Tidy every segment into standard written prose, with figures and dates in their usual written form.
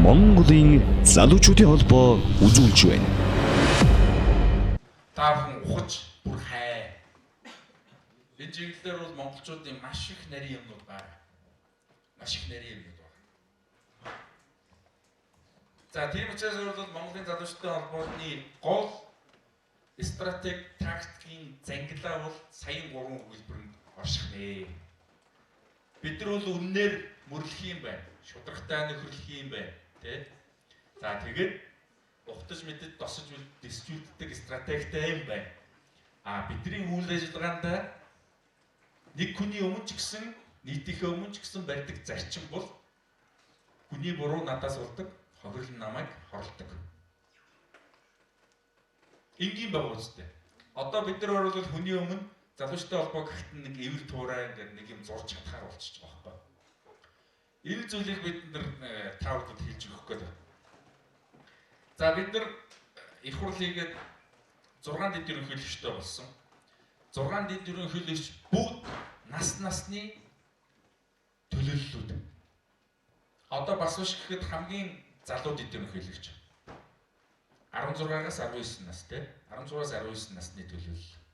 Монголын залуучуудын холбоо үзүүлж байна. Та бүхэн ухаж бүр хай. Энэ чиглэлээр бол монголчуудын маш их нарийн юмнууд байна. Маш их нарийн юмнууд байна. За тийм учраас бол Монголын залуучуудын холбооны гол стратеги тактикийн зангилаа бол саяын 3 хэлбэрэнд орших нэ. Бид нар бол үннээр мөрлөх юм байна. Шударгатай нөхөрлөх юм байна. Тэ? За тэгээд ухтаж мэдээд тосож дистрибьютдаг стратегтэй юм байна. Бидний үйл ажиллагаанд нэг хүний өмнө ч гэсэн нийтийнхээ өмнө ч гэсэн барьдаг зарчим бол хүний буруу надаас болдог, хохирол намайг хорлдог. Энгийн байгаа үстэй. Одоо бид нар бол хүний өмнө залуучтай холбоо гэхэд нэг эвэр туурай гэдэг нэг юм зурж чадхаар болчихж байгаа байхгүй. Энэ зүйлийг бид нар та бүхэнд хэлж өгөх гээд байна. За бид нар их хурлыг 6 дэд ерөнхийлөгчтэй болсон. 6 дэд ерөнхийлөгч бүгд насны төлөөллүүд. Одоо бас биш гэхэд хамгийн залуу дэд ерөнхийлөгч 16-аас 19 настай, 16-аас 19 насны төлөөлөл.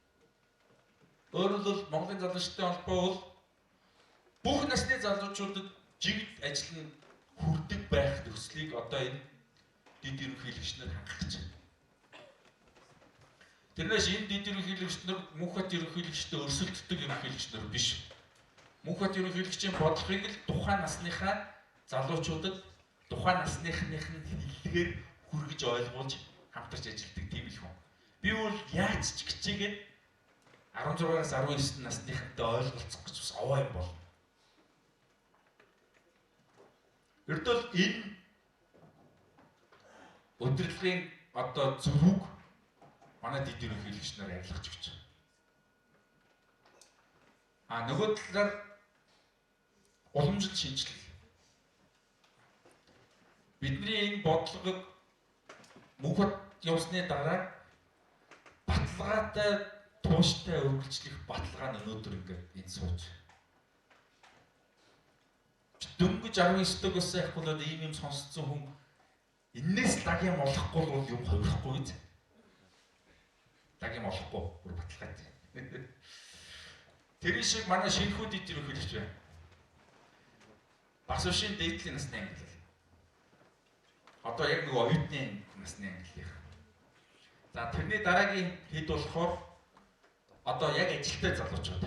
Өөрөөр хэлбэл Монголын залуучуудын холбоо бол бүх насны залуучуудад жигд ажил нь хүрдэг байх төслийг одоо энэ дэд ерөнхийлөгч нар хангах гэж байна. Тэрнээс энэ дэд ерөнхийлөгч нар мөнхөд ерөнхийлөгчтэй өрсөлддөг ерөнхийлөгч нар биш. Мөнхөд ерөнхийлөгчийн бодлогыг л тухайн насныхаа залуучуудад тухайн насныхны хэллэгээр хүргэж ойлгуулж хамтарч ажилладаг тийм их хүн. Би бол яаж ч хичээгээд 16-аас 19 насныхантай ойлголцох гэж бас овоо юм болно. Ердөө энэ удирдлагын одоо зүрхийг манай дэд ерөнхийлөгч нар арилгаж өгч байна. Нөгөө талаар уламжлалт шинжилэл. Бидний энэ бодлогыг мөнхөд явсны дараа баталгаатай тууштай өргөлжлөх баталгаа нь өнөөдөр ингээд энэ сууж. Дөнгөж 19 дэгээс яахгүй л ийм юм сонсцсон хүн энээс даг юм олохгүй бол юм хувирахгүй үү? Даг юм олохгүй бүр баталгаатай. Тэр шиг манай шинэхүү дэд ерөнхийлөгч байна. Бас ушийн дээдлийн насны англи. Одоо яг нэг оюутны насны англи. За тэрний дараагийн хэд болохоор одоо яг ажилтай залуучууд.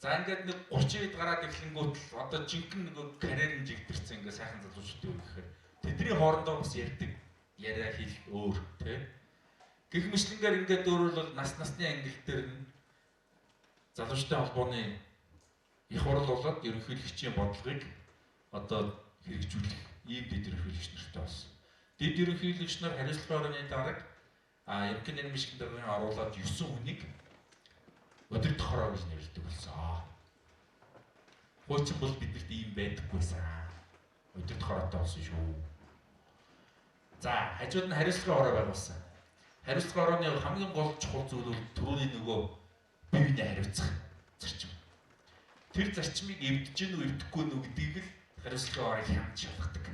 За ингээд нэг 30 хэд гараад эхлэнгүүт л одоо жинхэнэ нэг карьерын жигдэрсэн ингээд сайхан залуучууд юу гэхээр тэдний хоорондоо бас ярьдаг яриа хэл өөр тий. Гэх мэтлэнгээр ингээд өөрөөр бол насны англи дээр нь залуучтай холбооны их хурл болоод ерөнхийлөгчийн бодлогыг одоо хэрэгжүүлэх ийм дэд ерөнхийлөгч нартай болсон. Дэд ерөнхийлөгч нар хариуцлагын орны дараг Ерөнхий нийгмийн шигэн даргын оруулаад 9 хүнийг өдөрт хороо гэж нэрлэдэг болсон. Хуучин бол бидэрт ийм байдаггүйсэн. Өдөрт хороотой болсон шүү. За хажууд нь хариуцлагын ороо байгуулсан. Хариуцлагын орооны хамгийн гол чухал зүйл бол түрүүний нөгөө бие биенээ хариуцах зарчим. Тэр зарчмыг эвдэж гин үү эвдэхгүй нү гэдгийг л хариуцлагын ороог хямд шалгадаг.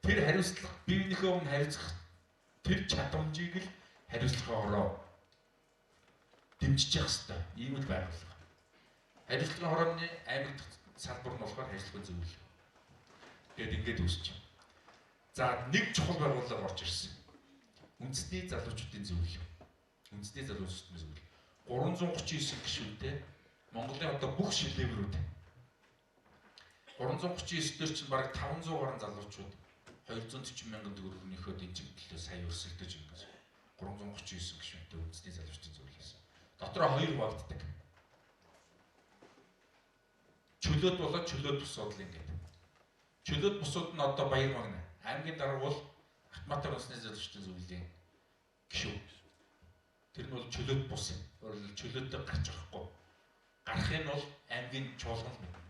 Тэр хариуцлага бие биенийхээ өмнө хариуцах тэр чадамжийг л хариуцлагын ороо дэмжиж явах хэрэгтэй. Ийм л байгууллага. Хариуцлагын хорооны аймаг салбар нь болохоор хариуцлагын зөвлөл. Тэгээд ингэж үүсэж байна. За нэг чухал байгууллага орж ирсэн. Үндэсний залуучуудын зөвлөл. Үндэсний залуучуудын зөвлөл. 339 гишүүнтэй Монголын одоо бүх шилбэрүүд. 339 дээр чинь бараг 500 гаруй залуучууд 240 мянган төгрөгийнхөө дэмжигдлээ сая өрсөлдөж ингэж 339 гишүүнтэй үндэсний залуучуудын зөвлөлөөс. Дотроо 2 хуваагддаг. Чөлөөт болоод чөлөөт бусууд л ингээд. Чөлөөт бусууд нь одоо Баяр Магна. Аймгийн дарга бол автоматар үндэсний залуучуудын зөвлөлийн гишүүн. Тэр нь бол чөлөөт бус юм. Өөрөлд чөлөөтэй гарч орохгүй. Гарахын бол аймгийн чуулган байна.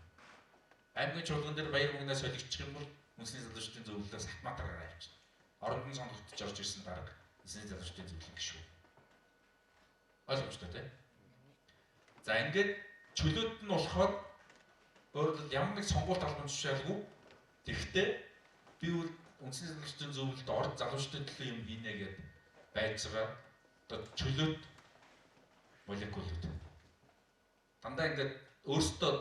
Аймгийн чуулган дээр Баяр Магнаас солигдчих юм бол үндэсний залуучуудын зөвлөлөөс автоматар гараа явчихна. Оронд нь сонгогдож орж ирсэн дарга үндэсний залуучуудын зөвлөлийн гишүүн. Ойлгомжтой тийм. За ингээд чөлөөт нь болохоор өөрөлд ямар нэг сонгуульт албан тушаалгүй Тэгэхдээ би үндсэн залуучдын зөвлөлд орд залуучдын төлөө юм хийнэ гэд байж байгаа. Одоо чөлөөт молекулууд. Дандаа ингээд өөрсдөө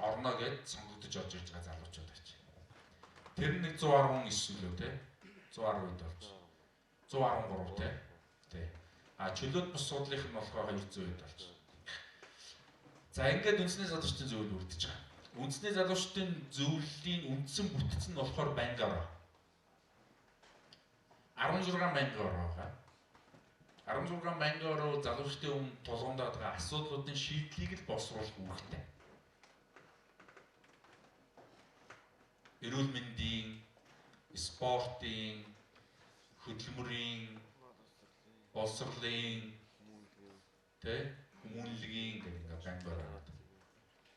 орно гэд сонгогдож орж ирж байгаа залуучууд байж. Тэр нэг 119 лөө те 110 үед болж 113 те. А чөлөөт бус суудлынх нь болохоор 200 үед болж. За ингээд үндэсний залуучдын зөвлөл үрдэж байгаа. Үндэсний залуучдын зөвлөлийн үндсэн бүтц нь болохоор Бангара. 16 Бангара байгаа. 16 Бангара залуучдын өмнө тулгуундаад байгаа асуудлуудын шийдлийг л боловсруулах үүрэгтэй. Эрүүл мэндийн, спортын, хөдөлмөрийн, боловсролын, хүмүүнлэгийн гэх мэт Бангара байна.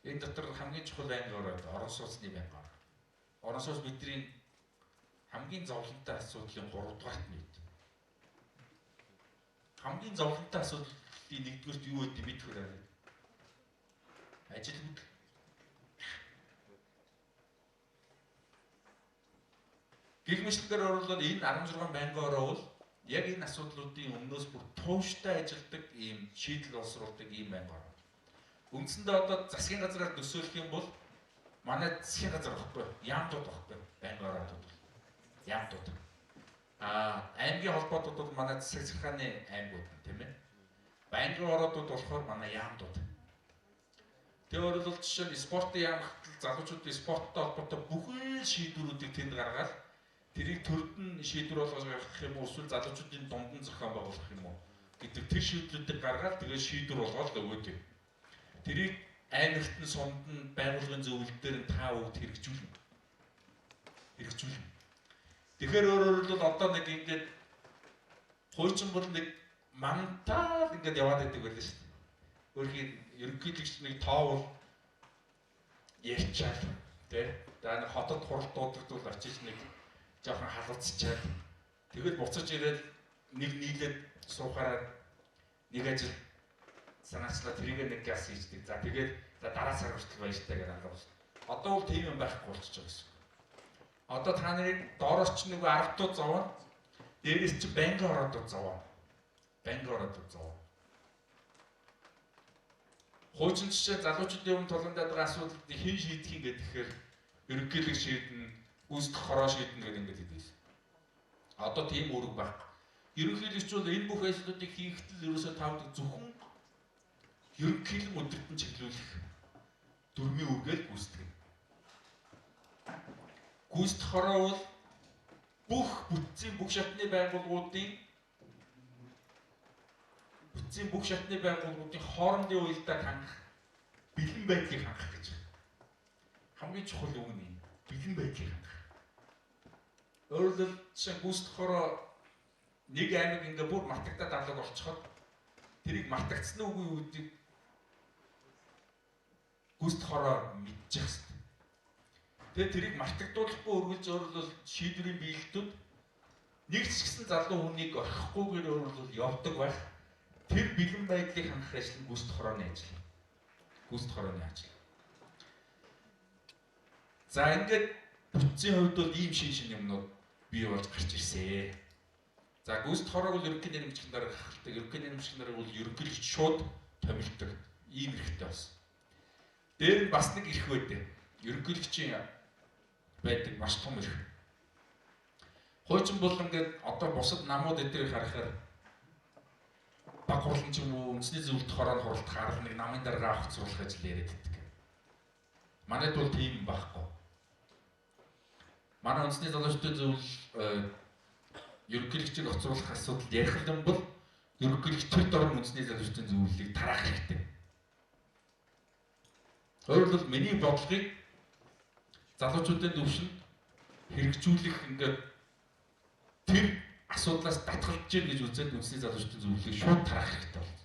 Энэ дотор хамгийн чухал Бангара орон сууцны Бангара. Орон сууц бидний хамгийн зовлонтой асуудлын 3 дугаарт нийт. Хамгийн зовлонтой асуудлын нэгдүгээрт юу гэдэг бид хүрээ. Ажил хөдөл. Гэлмэшлэгээр оруулаад энэ 16 Бангара бол яг энэ асуудлуудын өмнөөс бүр тууштай ажилдаг ийм шийдэл боловсруулдаг ийм Бангара. Үндсэндээ одоо засгийн газраар төсөөлөх юм бол манай засгийн газар багхгүй, яамдууд багхгүй, Бангарадууд. Яамдууд. Аймгийн холбоотууд бол манай засаг захааны аймагуд тийм ээ. Бангарадууд болохоор манай яамдууд. Тэр бол жишээ нь спортын яамгт залуучуудын спорттой холбоотой бүхэн шийдвэрүүдийг тэнд гаргаад тэрийг төрдөн шийдвэр болгож гаргах юм уу эсвэл залуучуудын дундын зохион байгуулах юм уу гэдэг тэр шийдлүүдийг гаргаад тэгээ шийдвэр болгоод өгөөд юм. Тэрийг аймагт нь сумд нь байгууллагын зөвлөлд дээр нь та бүгд хэрэгжүүлнэ. Тэгэхээр өөрөөр хэлбэл одоо нэг ингээд хуучин бол нэг мантаа ингээд яваад байдаг байлаа шүү дээ. Өөрхийн ерөнхийлөгч нэг тоовол ярьчаал тий. За нэг хотод хуралдуудад бол очиж нэг жоохон халуцчаад тэгэл буцаж ирээд нэг нийлээд суухаараа нэг ажил санаачлаа тэрийг нэг газ хийждэг. За тэгээд дараа сар хүртэл баяртай гэж алга болсон. Одоо бол тийм юм байхгүй болчихж байгаа гэсэн. Одоо та нарыг доороос ч нэг 10 туу зовоо. Дээрээс чи Бангарадууд зовоо. Хуучин жишээ залуучуудын өмнө тулгандаад байгаа асуудлыг хэн шийдэх юм гэхээр ерөнхийлөг шийднэ, гүйцэтгэх хороо шийднэ гэдэг ингээд хэлсэн. Одоо тийм үүрэг байхгүй. Ерөнхийлөгч бол энэ бүх ажлуудыг хийхдээ ерөөсөө тавд зөвхөн ерөнхийлөн өдөртөн чиглүүлэх дөрмийн үргээл гүйцэтгэв. Гүйцэтгэх хороо бол бүх бүтцийн бүх шатны байгууллагуудын хоорондын уялдааг хангах, бэлэн байдлыг хангах гэж байна. Хамгийн чухал үг нь бэлэн байдлыг хангах. Өөрөөр хэлбэл жишээ гүйцэтгэх хороо нэг аймаг ингээ бүр мартагдаад алга болчиход тэрийг мартагдсан үгүй юу гэдэг гүйцэтгэх хороо мэдчих хэвээр. Тэгээд тэрийг мартагдуулахгүй өргөлж өөрөлдөл шийдвэрийн биелэлтүүд нэг ч гэсэн залуу хүнийг орхихгүйгээр өөрөлдөл явдаг байх. Тэр бэлэн байдлыг хангах ажил нь гүйцэтгэх хорооны ажил. За ингээд бүтцийн хувьд бол ийм шин юмнууд бий болж гарч ирсэн. За гүйцэтгэх хороог бол ерөнхий нэрмжийн дараа хахалдаг. Ерөнхий нэрмжийн дараа бол ерөнхийлөгч шууд томилдог. Ийм хэрэгтэй болсон. Дээр нь бас нэг эрх байдаг. Ерөнхийлөгчийн байдаг маш том эрх. Хуучин бол ингээд одоо бусад намууд эдрийг харахаар баг хурлын ч юм уу үндэсний зөвлөлт хороонд хуралдах арга нэг намын дарга авах зурулах ажил яриад байдаг. Манайд бол тийм байхгүй. Манай үндэсний залуучдын зөвлөл ерөнхийлөгчийг оцруулах асуудал ярих юм бол ерөнхийлөгч төр дор үндэсний залуучдын зөвлөлийг тараах хэрэгтэй. Өөрөөр хэлбэл миний бодлогыг залуучуудын төвшөнд хэрэгжүүлэх ингээд тэр асуудлаас татгалж гин гэж үзээд үндэсний залуучдын зөвлөлийг шууд тараах хэрэгтэй байна.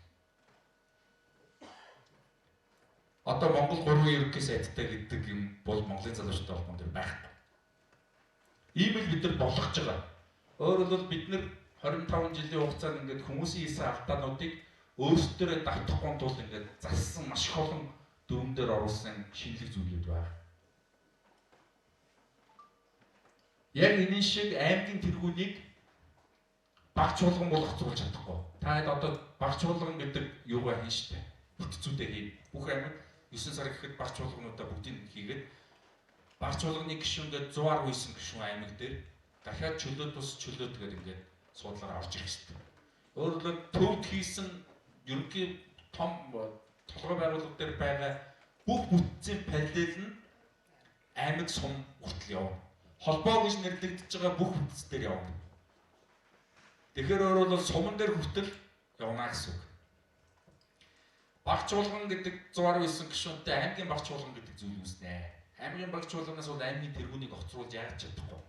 Одоо Монгол 3 ерөнхий сайттай гэдэг юм бол Монголын залуучдын холбоонд байхгүй. Ийм л бид нар болгож байгаа. Өөрөөр хэлбэл бид нар 25 жилийн хугацаанд ингээд хүмүүсийн хийсэн алдаануудыг өөрсдөө давтахгүй тул ингээд зассан маш олон дүрм дээр оруулсан шинэлэг зүйлүүд байна. Яг энэ шиг аймгийн тэргүүнийг баг чуулган болгоцуулж чадахгүй. Та хэд одоо баг чуулган гэдэг юугаа хийн штэ. Бүтцүүдээ хийн. Бүх аймаг 9 сар гэхэд баг чуулгануудаа бүгдийг хийгээд баг чуулганы гишүүнгээд 100 үйсэн гишүүн аймаг дээр дахиад чөлөөт бус чөлөөт гэдэг ингээд суудлаар орж ирэх штэ. Өөрөөр хэлбэл төвд хийсэн ерөнхий том толгой байгууллага дээр байгаа бүх бүтцийн параллел нь аймаг сум хүртэл явна. Холбоо гэж нэрлэгдэж байгаа бүх бүтц дээр явна. Тэгэхээр өөрөөр хэлбэл суман дээр хүртэл явна гэсэн үг. Баг чуулган гэдэг 119 гишүүнтэй аймгийн баг чуулган гэдэг зүйл үүснэ. Аймгийн баг чуулганаас бол аймгийн тэргүүнийг огцруулж яаж чадахгүй.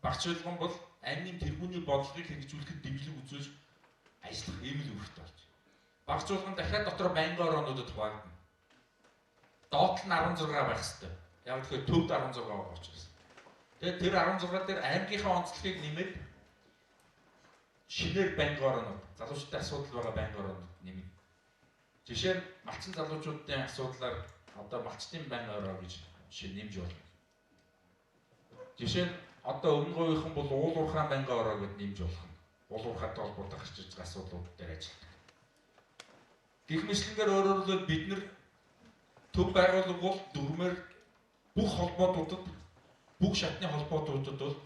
Баг чуулган бол аймгийн тэргүүний бодлогыг хэрэгжүүлэхэд дэмжлэг үзүүлж ажиллах ийм л үүрэгтэй болж. Баг чуулган дахиад дотор байнгын ороонуудад хуваагдана. Доот нь 16 байх ёстой. Яг тэгэхээр төвд 16 байгаа учраас. Тэгээд тэр 16 дээр аймгийнхаа онцлогийг нэмээд шинээр байнгын ороонууд, залуучуудын асуудал байгаа байнгын ороонууд нэмээд. Жишээ нь малчин залуучуудын асуудлаар одоо малчтын байнгын ороо гэж жишээ нэмж болно. Жишээ нь одоо өмнө говийнхан бол уул уурхаан байнгын ороо гэж нэмж болох нь. Уул уурхаатай холбоотой гарч ирж байгаа асуудлууд дээр ажилладаг. Гэх мэтлэнгээр өөрөөр хэлбэл бид нар төв байгууллага бол дөрмөр бүх холбоотуудад бүх шатны холбоотуудад бол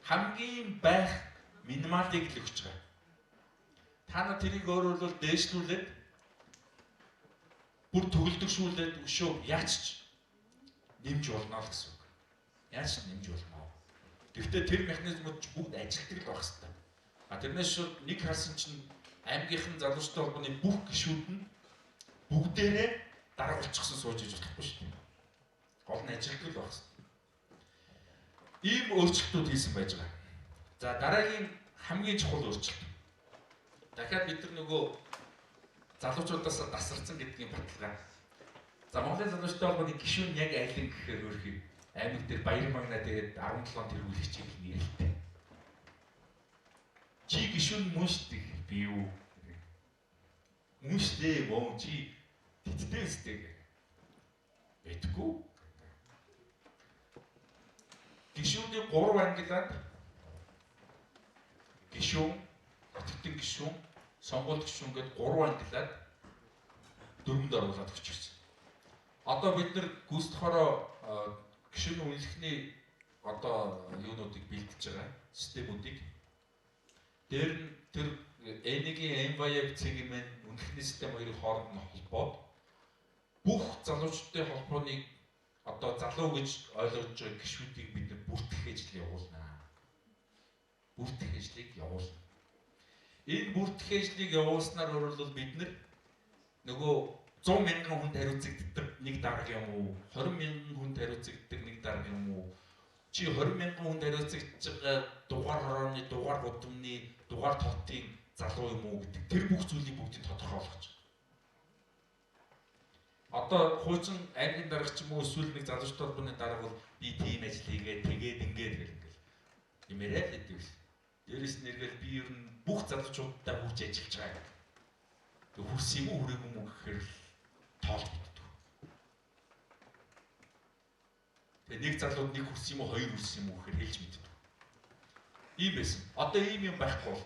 хамгийн байх минималыг л өгч байгаа. Та нар тэрийг өөрөөр хэлбэл дээшлүүлээд бүр төгөлдөшүүлээд өшөө яачч нэмж болно л гэсэн үг. Яаж нэмж болно. Гэхдээ тэр механизмууд бүгд ажилтдаг л байх хэрэгтэй. Тэрнээс шууд нэг харсан чинь аймгийнхан залуучтай холбооны бүх гишүүд нь бүгдээрээ дарга болчихсон сууж иж болохгүй шүү дээ. Гол нь ажилтдаг л байх хэрэгтэй. Ийм өөрчлөлтүүд хийсэн байж байгаа. За дараагийн хамгийн чухал өөрчлөлт. Дахиад бид нар нөгөө залуучуудаас тасарсан гэдгийн баталгаа. За Монголын залуучтай холбооны гишүүн яг айлын гэхээр өөрхий аймаг дээр баяр магнаа тэгээд 17 тэргүүлэгчийг нэрэлтэй. Чи гишүүн мөн шүү дээ. Би юу? Мөн шүү дээ. Мөн чи тэттэй өстэй. Бэтгүү. Гишүүний 3 ангилаад гишүүн, хотын гишүүн, сонгуульд гишүүн гээд 3 ангилаад 4-нд оруулаад өччихсэн. Одоо бид нар гүйцэтгээрөө гишүүний үнэлэхний одоо юунуудыг бэлдэж байгаа системүүдийг дээр нь тэр N1-ийн MYF-ийн мэн үнэлэхний систем хоёрын хооронд нь холбоод бүх залуучуудын холбооныг одоо залуу гэж ойлгож байгаа гишүүдийг бид нар бүртгэх ажил явуулна. Бүртгэх ажлыг явуулна. Энэ бүртгэх ажлыг явуулснаар өөрөлдвөл бид нар нөгөө 100 мянган хүнд хариуцагддаг нэг дарга юм уу? 20 мянган хүнд хариуцагддаг нэг дарга юм уу? Чи 20 мянган хүнд хариуцагдж байгаа дугаар хорооны, дугаар гудамны, дугаар тотын залуу юм уу гэдэг тэр бүх зүйлийг бүгдийг тодорхойлох гэж. Одоо хуучин аймгийн дарга ч юм уу эсвэл нэг залуучтай холбооны дарга бол би тийм ажил хийгээд тэгээд ингээд ингээл нэмэрэл гэдэг л. Дээрээс нь эргээл би ер нь бүх залуучуудтай хүрч ажиллаж байгаа. Тэг хүрсэн юм уу хүрээгүй юм уу гэхээр тоол битдэг. Тэгээ нэг залууд нэг хүрсэн юм уу хоёр хүрсэн юм уу гэхээр хэлж мэддэг. Ийм байсан. Одоо ийм юм байхгүй бол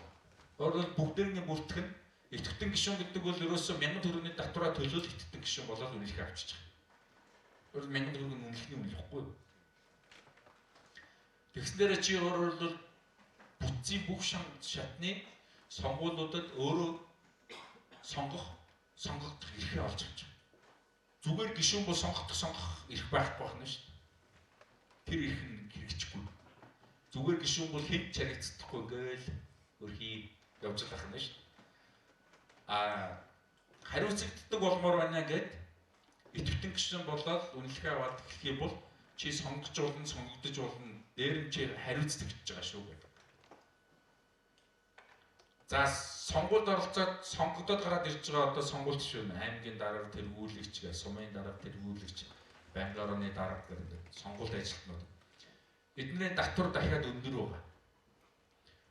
өөрөөр бүгдээрний бүртгэх нь идэвхтэн гишүүн гэдэг бол ерөөсөө 1000 төгрөгийн татвараа төлөөл идэвхтэн гишүүн болоод үнэлэх авчиж байгаа. Өөрөөр 1000 төгрөгийн үнэлэхний үнэлэхгүй. Тэгснээр чи өөрөөр бол бүтцийн бүх шатны сонгуулиудад өөрөө сонгогдох эрхээ олж авч байгаа. Зүгээр гишүүн бол сонгох эрх байхгүй байна шүү дээ. Тэр эрх нь хэрэгжихгүй. Зүгээр гишүүн бол хэд чарэгцдахгүй гээл өрхий явж байгаа юм шүү дээ. Хариуцагддаг болмоор байна гэд идэвхтэн гишүүн болоод үнэлгээ аваад эхлэх юм бол чи сонгож болно, сонгогдож болно. Дээр нь чи хариуцдаг гэж байгаа шүү гэдэг. За сонгуульд оролцоод сонгогдоод гараад ирж байгаа одоо сонгуульд шүү нэ аймгийн дарга тэргүүлэгч гэ сумын дарга тэргүүлэгч байнгын орооны дарга гэдэг сонгуульд ажилтнууд эдний татвар дахиад өндөр байгаа.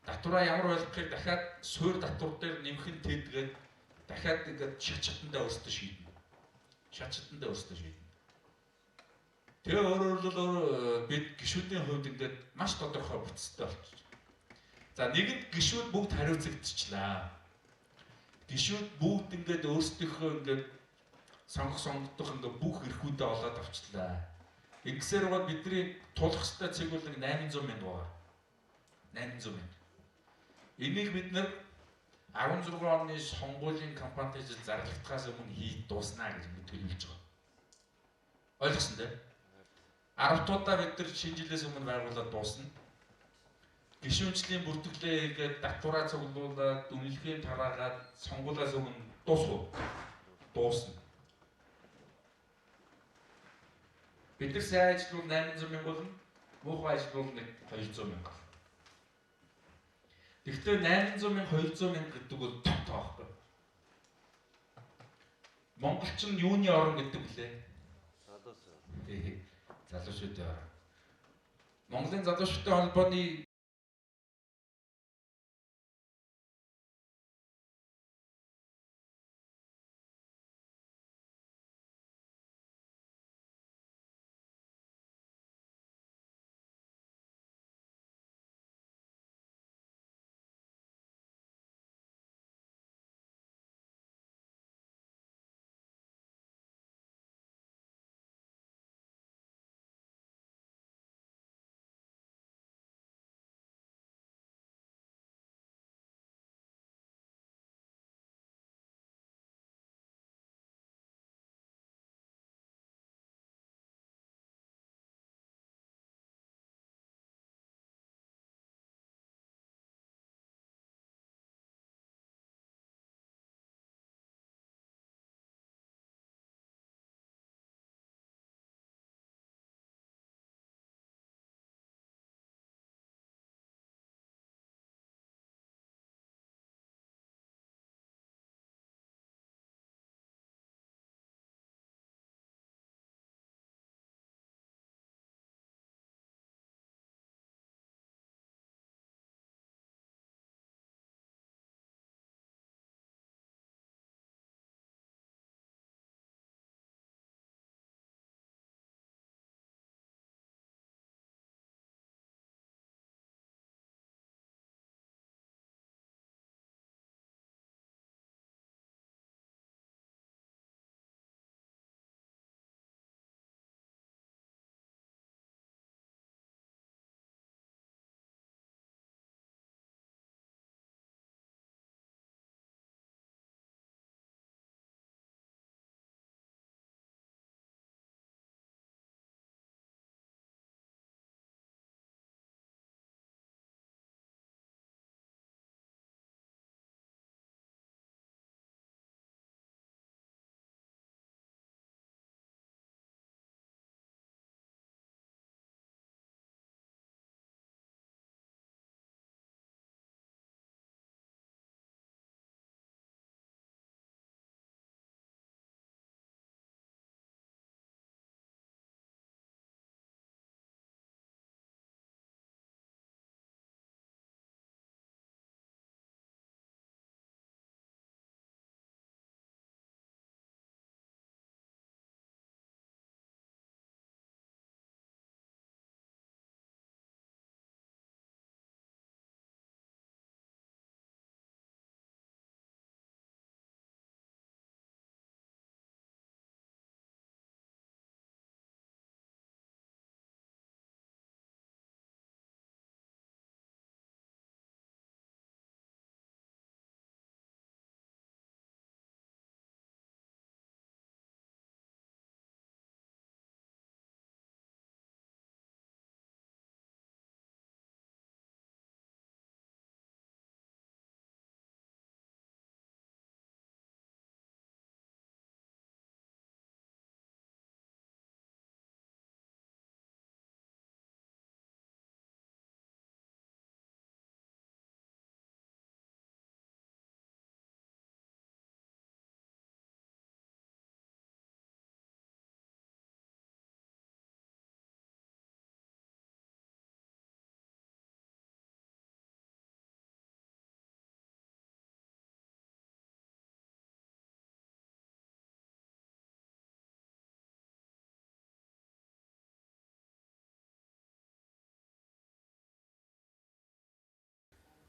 Татвараа ямар болгохыг дахиад суур татвар дээр нэмэх нь тэдгээд дахиад ингээд шат шатандаа өөрсдөө шийднэ. Шат шатандаа өөрсдөө шийднэ. Тэгээ өөрөөр бид гишүүдийн хувьд ингээд маш тодорхой бүтцтэй болчих. За нэгэнд гишүүд бүгд хариуцагдчихлаа. Гишүүд бүгд ингээд өөрсдийнхөө ингээд сонгогдох ингээд бүх эрхүүдээ олоод авчлаа. Ингэсээр бол бидний тулах ёстой цэг бол 800 мянга байгаа. 800 мянга. Энийг бид нэр 16 оны сонгуулийн кампанид зарлагдахаас өмнө хийж дуснаа гэж ингэ төлөвлөж байгаа. Ойлгосон дээ? 10 удаа бид нар шинэ жилээс өмнө байгуулад дуусна. Гишүүнчлийн бүртгэлээ хийгээд датвараа цуглуулад, үнэлгээнд тараагаад сонгуулиас өмнө дуусгав. Дуусна. Бид нар сайн ажиллавал 800 мянга болно. Муухай ажиллавал 200 мянга. Тэгэхдээ 800 мянга 200 мянга гэдэг бол тоо байхгүй. Монголчин юуны орн гэдэг лээ? Залуучуудын орн. Монголын залуучуудын холбооны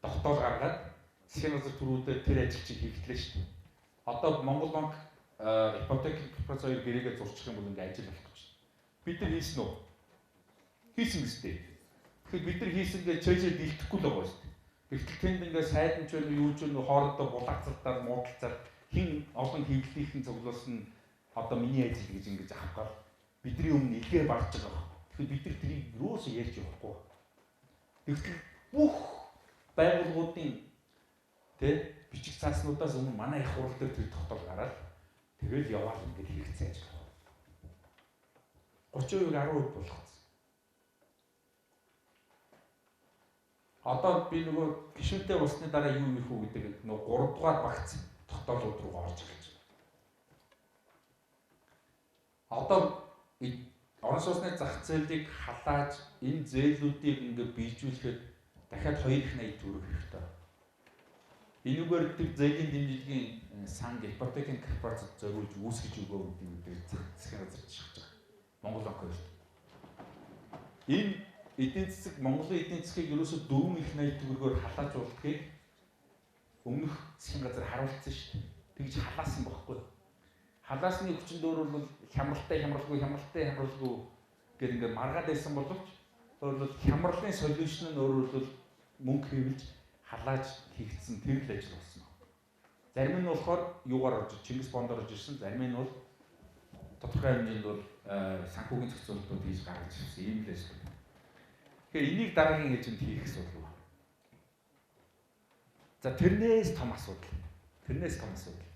тогтоол гаргаад засгийн газар төрүүдээр тэр ажилчийг хийгдлээ шүү дээ. Одоо Монгол банк ипотекийн корпорац хоёр гэрээгээ зурчих юм бол ингээ ажил болох гэж. Бид нар хийсэн үү? Хийсэн биз дээ. Тэгэхээр бид нар хийсэнгээ чэйжээ дийлдэхгүй л байгаа шүү дээ. Гэвч тэнд ингээ сайднч вэ юу ч вэ хоорондоо булаацалтаар муудалцаад хин олон хэвлэлийнхэн цуглуулсан одоо миний ажил гэж ингэж авахгаар бидний өмнө илгээ барж байгаа. Тэгэхээр бид нар тэрийг юусоо ярьж явахгүй. Тэгвэл бүх байгууллагуудын бичиг цааснуудаас өмнө манай их хурал дээр тэр тогтоол гараад тэгэл яваад ингээд хэрэгцээ ажил байна. 30% 10% болгоцсон. Одоо би нөгөө гишүүнтэй болсны дараа юу хийх үү гэдэг нөгөө 3 дугаар багц тогтоолууд руу орж ирж байна. Одоо орон сууцны зах зээлийг халааж энэ зээлүүдийг ингээд биелжүүлэхэд дахиад 280 төгрөг хэрэгтэй. Энэгээр тэр зээлийн дэмжлэгийн санг ипотекийн корпорацид зориулж үүсгэж өгөө гэдэг засгийн газар шахаж байгаа. Монгол банк хоёр. Энэ эдийн засаг Монголын эдийн засгийг ерөөсөө 480 төгрөгөөр халаажуулахыг өмнөх засгийн газар харуулсан шүү дээ. Тэгж халаасан байхгүй. Халаасны хүчин дөр бол хямралтай хямралгүй гэх ингээд маргаад байсан боловч өөрөлд хямралын солиушн нь өөрөлд мөнгө хэвлэж халааж хийгдсэн тэр л ажил болсон. Зарим нь болохоор юугаар орж Чингис бондор орж ирсэн, зарим нь бол тодорхой хэмжээнд бол санхүүгийн зохицуулалтууд хийж гаргаж ирсэн ийм л ажил. Тэгэхээр энийг дараагийн эжэнд хийх асуудал байна. За тэрнээс том асуудал.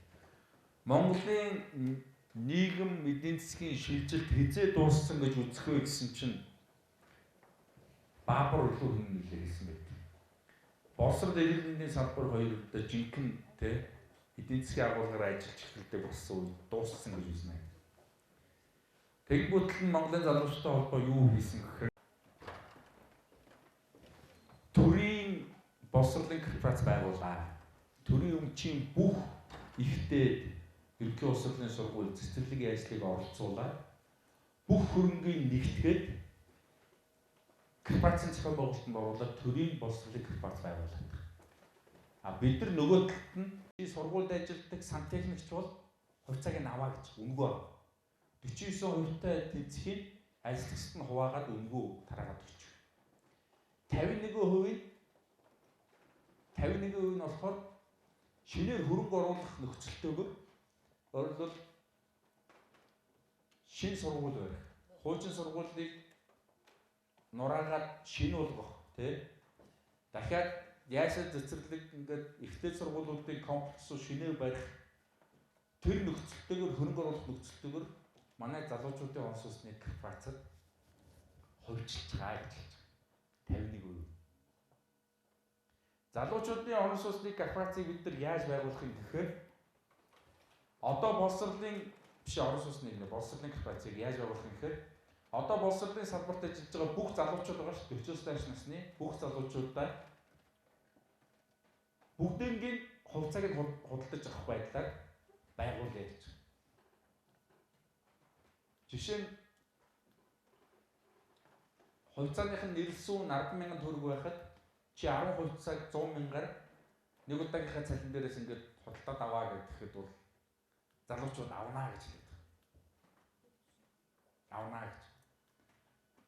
Монголын нийгэм эдийн засгийн шилжилт хизээ дууссан гэж үзэх вэ гэсэн чинь Баабар илүү хин нэлээ гэсэн байт. Боловсрол эргэлтийн салбар хоёроо жинхэнэ эдийн засгийн агуулгаар ажиллаж эхэлдэг болсон үед дууссан гэж үзнэ. Тэгэнгүүтэл нь Монголын залуучуудтай холбоо юу хийсэн гэхээр төрийн боловсролын корпорац байгууллаа. Төрийн өмчийн бүх ихтэй ерөнхий боловсролын сургууль цэцэрлэгийн ажлыг оролцуулаад бүх хөрөнгийг нэгтгээд корпорацийн зохион байгуулалтанд оруулаад төрийн боловсролын корпорац байгуулдаг. Бид нар нөгөө талд нь сургуульд ажилладаг сантехникч бол хувьцааг нь аваа гэж өнгөө 49% тэнцхийн ажилтгчид нь хуваагаад өнгөө тараагаад өгч. 51% нь болохоор шинээр хөрөнгө оруулах нөхцөлтөөр өөрөлд шинэ сургууль барих, хуучин сургуулийг нураагаад шинэ болгох, дахиад яашаа цэцэрлэг ингээд ихтэй сургуулиудын комплексыг шинээр барих тэр нөхцөлтөөр хөрөнгө оруулах нөхцөлтөөр манай залуучуудын орон сууцны корпорацад хувьчилж байгаа гэж хэлж байгаа. 51%. Залуучуудын орон сууцны корпорацийг бид нар яаж байгуулах юм гэхээр одоо боловсролын боловсролын корпорацийг яаж байгуулах юм гэхээр одоо боловсролын салбарт ажиллаж байгаа бүх залуучууд байгаа шүү дээ. 40-с дээш насны бүх залуучуудаа бүгдийн хувьцааг нь худалдаж авах байдлаар байгуулъя гэж. Жишээ нь хувьцааных нь нэрэлсүү 10,000 төгрөг байхад чи 10 хувьцааг 100,000-аар нэг удаагийнхаа цалин дээрээс ингээд худалдаад аваа гэхэд бол залуучууд авнаа гэж хэлдэг. Авнаа гэж.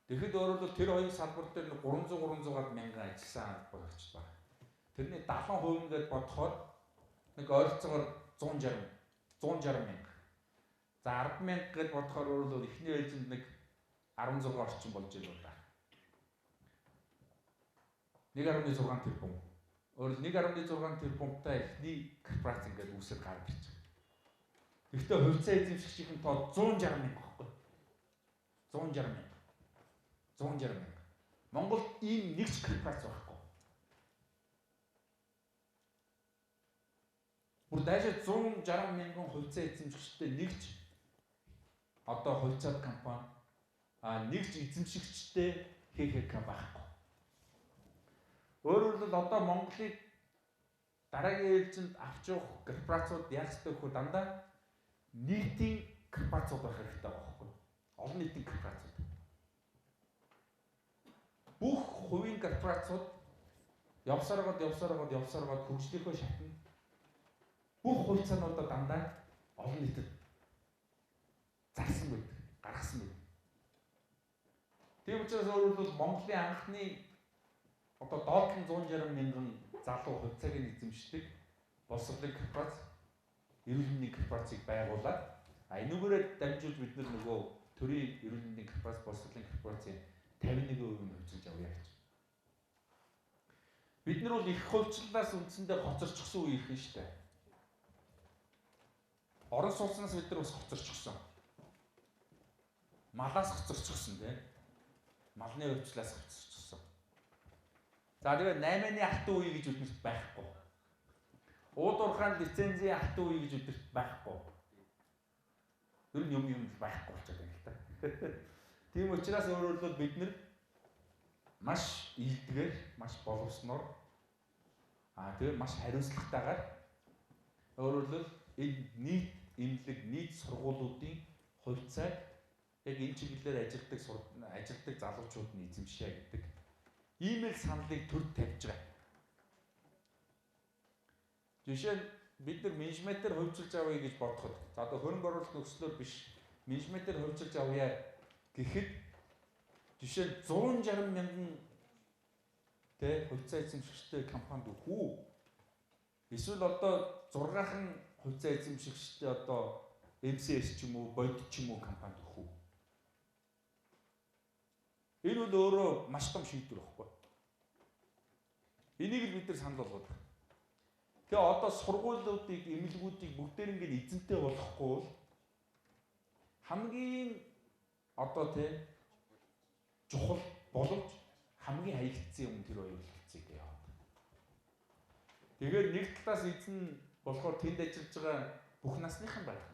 Тэгэхэд өөрөлд тэр хоёр салбар дээр 300-300-аад мянган ажилласан байгч байна. Тэрний 70% ингээд бодохоор нэг ойролцоогоор 160 мянга. За 10 мянга гэж бодохоор өөрөлд эхний ээлжинд нэг 16 орчим болж ирэл байна. 1.6 тэрбум. Өөрөлд 1.6 тэрбумтай эхний корпорац ингээд үүсэж гарч ирж байгаа. Гэхдээ хувьцаа эзэмшигчийн тоо 160 мянга байхгүй. 160 мянга. Монголд ийм нэг ч корпорац байхгүй. Бүр дайшаа 160 мянган хувьцаа эзэмшигчтэй нэг ч одоо хувьцаат компани нэг ч эзэмшигчтэй ХХК байхгүй. Өөрөөр хэлбэл одоо Монголыг дараагийн ээлжинд авч явах корпорацууд яах ёстой вэ? Дандаа нийтийн корпорацууд байх хэрэгтэй байхгүй. Олон нийтийн корпорацууд. Бүх хувийн корпорацууд явсараад хөгжлийнхөө шатнд бүх хувьцаануудаа дандаа олон нийтэд зарсан байдаг, гаргасан байдаг. Тийм учраас өөрөөр хэлбэл Монголын анхны одоо доотлон 160 мянган залуу хувьцааг эзэмшдэг боловсролын корпорац, эрүүл мэндийн корпорацийг байгуулад энүүгээрээ дамжуулж бид нөгөө төрийн эрүүл мэндийн корпорац, боловсролын корпорацийн 51% нь хувьчилж авъя гэж. Бид нар бол их хувьчлалаас үндсэндээ хоцорчихсон үе ирхэн шүү дээ. Орон сууцнаас бид нар бас хоцорчихсон. Малаас хоцорчихсон тийм. Малны хувьчлалаас хоцорчихсон. За тэгээд 8-ны алтан үе гэж үгнэрт байхгүй. Уудуурхаан лицензийн алтан үе гэж үгнэрт байхгүй. Тэр юм байхгүй болчиход байна л та. Тийм учраас өөрөөр хэлбэл бид нар маш ийдгээр, маш боловсноор тэгээд маш хариуцлагатайгаар өөрөөр хэлбэл энэ нийт эмнэлэг, нийт сургуулиудын хувьцааг яг энэ чиглэлээр ажилтдаг залуучууд нь эзэмшээ гэдэг ийм л саналыг төр тавьж байгаа. Жишээ нь бид нар менежментээр хувьчилж авъя гэж бодоход за одоо хөрөнгө оруулалт нөхцлөөр биш менежментээр хувьчилж авъя гэхэд жишээ нь 160 мянган хувьцаа эзэмшигчтэй компанид хүү эсвэл одоо 6хан хувьцаа эзэмшигчтэй одоо MCS ч юм уу, бодит ч юм уу компанид хүү. Энэ бол өөрөө маш том шийдвэр байхгүй. Энийг л бид нар санал болгоод байна. Тэгээ одоо сургуулиудыг, эмнэлгүүдийг бүгдээр ингээд эзэнтэй болохгүй бол хамгийн одоо чухал боловч хамгийн хаягдсан юм тэр хоёр хэлцгийг яваад. Тэгэхээр нэг талаас эзэн болохоор тэнд ажиллаж байгаа бүх насныхан байх.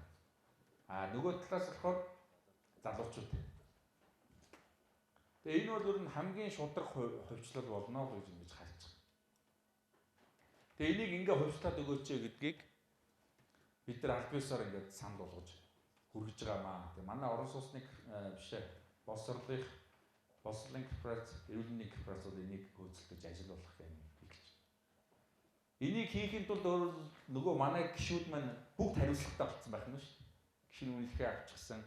Нөгөө талаас болохоор залуучууд. Тэгээ энэ бол өөр нь хамгийн шударга хувьчлал болно гэж ингэж харж байгаа. Тэгээ энийг ингээ хувьчлаад өгөөч гэдгийг бид нар аль биесээр ингээд санал болгож хүргэж байгаа маа. Тэгээ манай орон сууцны бишээ боловсролын корпорац, эрүүл мэндийн корпорацууд энийг хөөцөлдөж ажил болох юм гэж. Энийг хийхэд бол нөгөө манай гишүүд маань бүгд хариуцлагатай болсон байх нь шүү дээ. Гишүүн үнэлгээ авчихсан,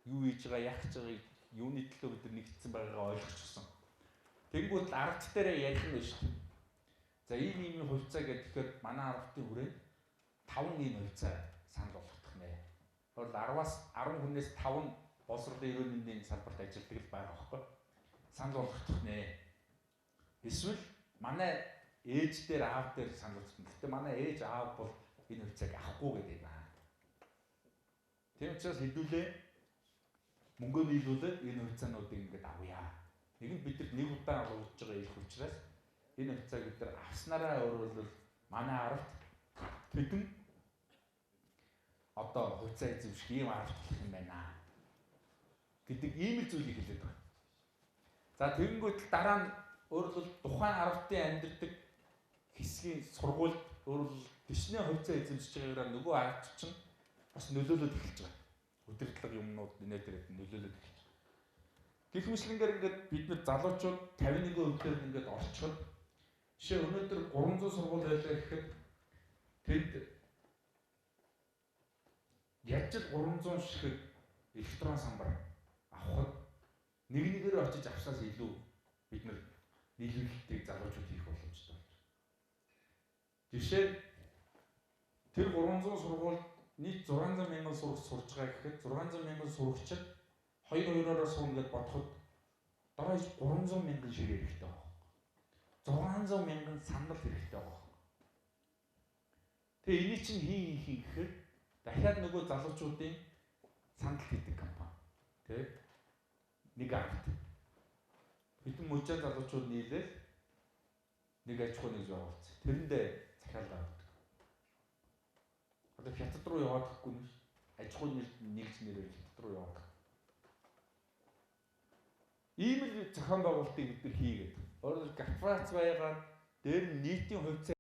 юу хийж байгаа, яах гэж байгааг юуны төлөө бид нар нэгдсэн байгаагаа ойлгочихсон. Тэнгүүд ард дээрээ ярих нь шүү дээ. За ийм хувьцаа гэхээр манай арвтын хүрээнд 5 ийм хувьцаа санал болгох нэ. Бол 10-аас 10 хүнээс 5 нь боловсролын эрүүл мэндийн салбарт ажилладаг л байгаа байхгүй. Санал болгох нэ. Эсвэл манай ээж дээр аав дээр санал болгох. Гэхдээ манай ээж аав бол энэ хувьцааг авахгүй гэдэг юм аа. Тийм учраас хэдүүлээ мөнгөө нийлүүлээд энэ хувьцаануудыг ингээд авъя. Нэг нь бид нэг удаа олгож байгаа их учраас энэ хувьцааг бид нар авснараа өөрөөр манай ард тэдэн одоо хувьцаа эзэмших ийм ард болох юм байна гэдэг ийм л зүйлийг хэлээд байна. За тэгэнгүүт дараа нь өөрөөр тухайн ардын амьдардаг хэсгийн сургуульд өөрөөр төсний хувьцаа эзэмшиж байгаагаар нөгөө ард чинь бас нөлөөлөд эхэлж байгаа. Удирдлага юмнууд нэлээд нөлөөлөд эхэлж байгаа. Гэх мэтлэнгээр ингээд бид нар залуучууд 51% дээр ингээд орчиход жишээ өнөөдөр 300 сургууль байлаа гэхэд тэд яаж л 300 шиг электрон самбар авахд нэгээр очиж авсаас илүү бид нар нийлүүлэлтийг залуучууд хийх боломжтой болж байна. Жишээ тэр 300 сургууль нийт 600 мянган сурагч сурж байгаа гэхэд 600 мянган сурагчид 2-2-ороо суuna гэж бодоход дөрөж 300 мянган шиг хэрэгтэй байна. 600 мянган санал хэрэгтэй байна. Тэгээ энийг чинь хийх гэхээр дахиад нөгөө залуучуудын санал хийдэг компани тий нэг ард хэдэн мужаа залуучууд нийлээд нэг аж ахуй нэгж байгуулсан. Тэрэндээ захиалал авдаг. Одоо хятад руу яваад гэхгүй нь аж ахуй нэгж нэрээр хятад руу яваад. Ийм л зохион байгуулалтыг бид нар хийгээд. Өөрөөр корпорац байгаад дээр нь нийтийн хувьцаа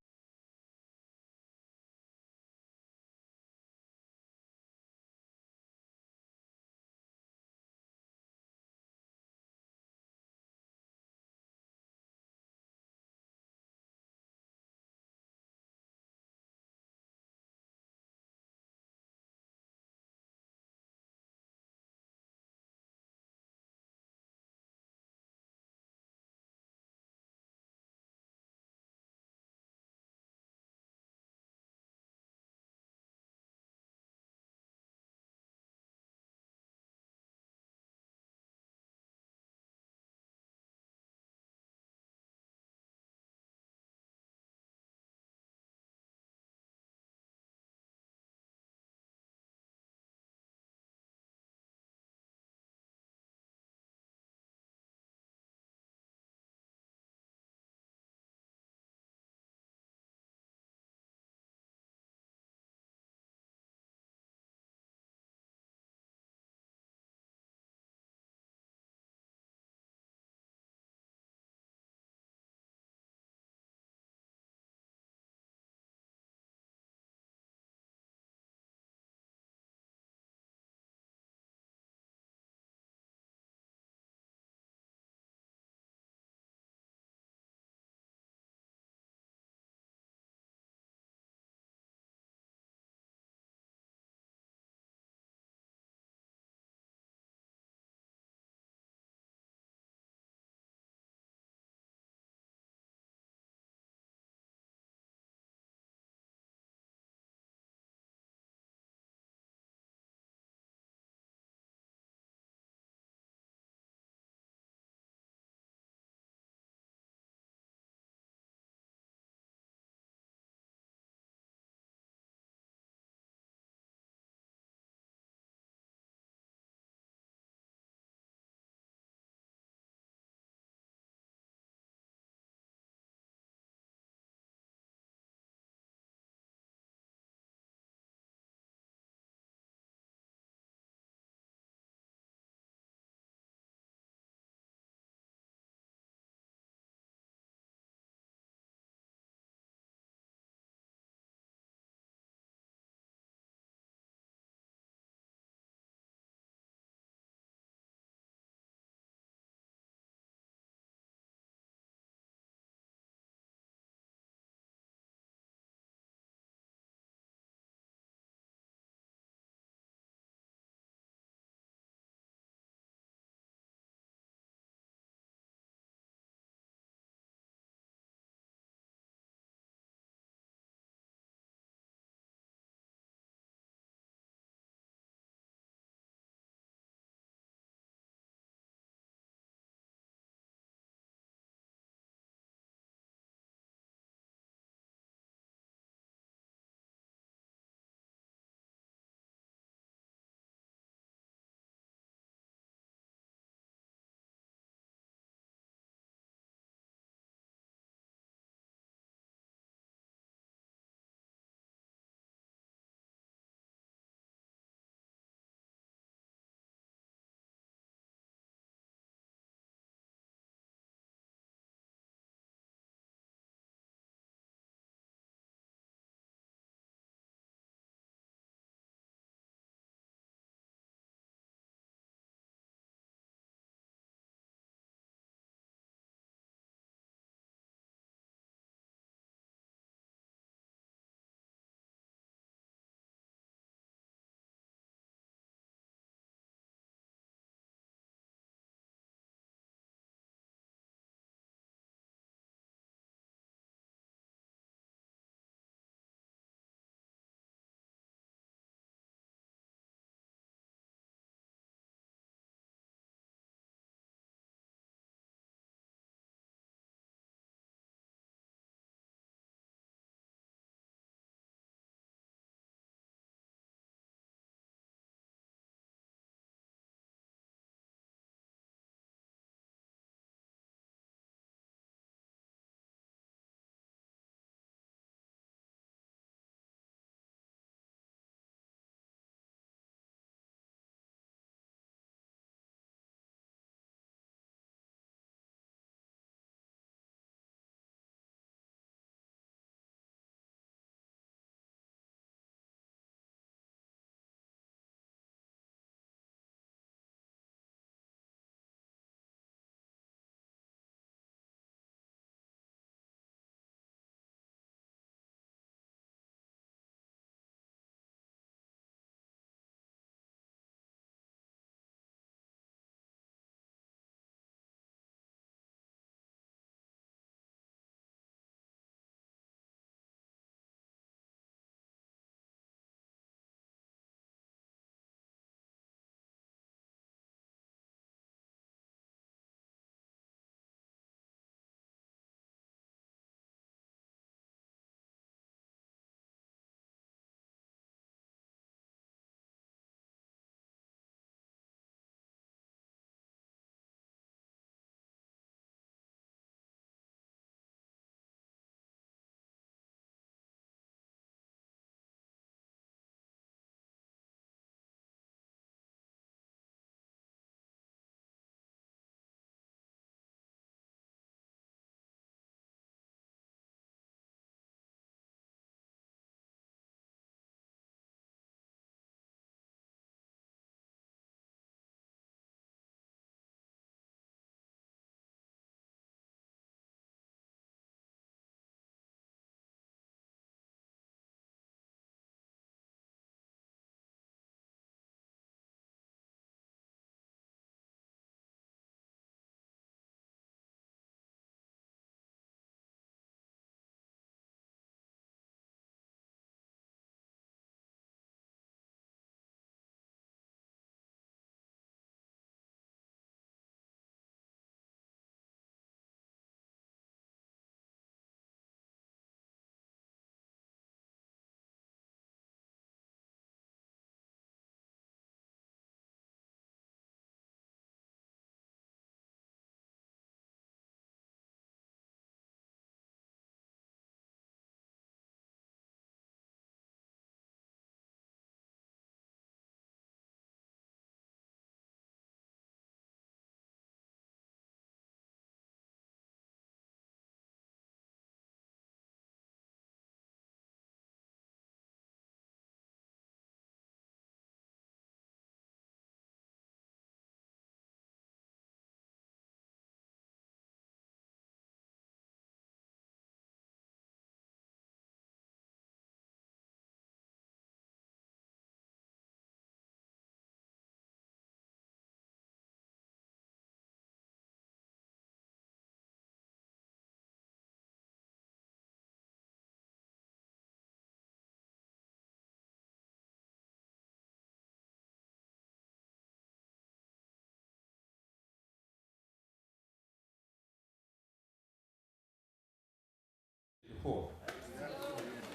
Хөө.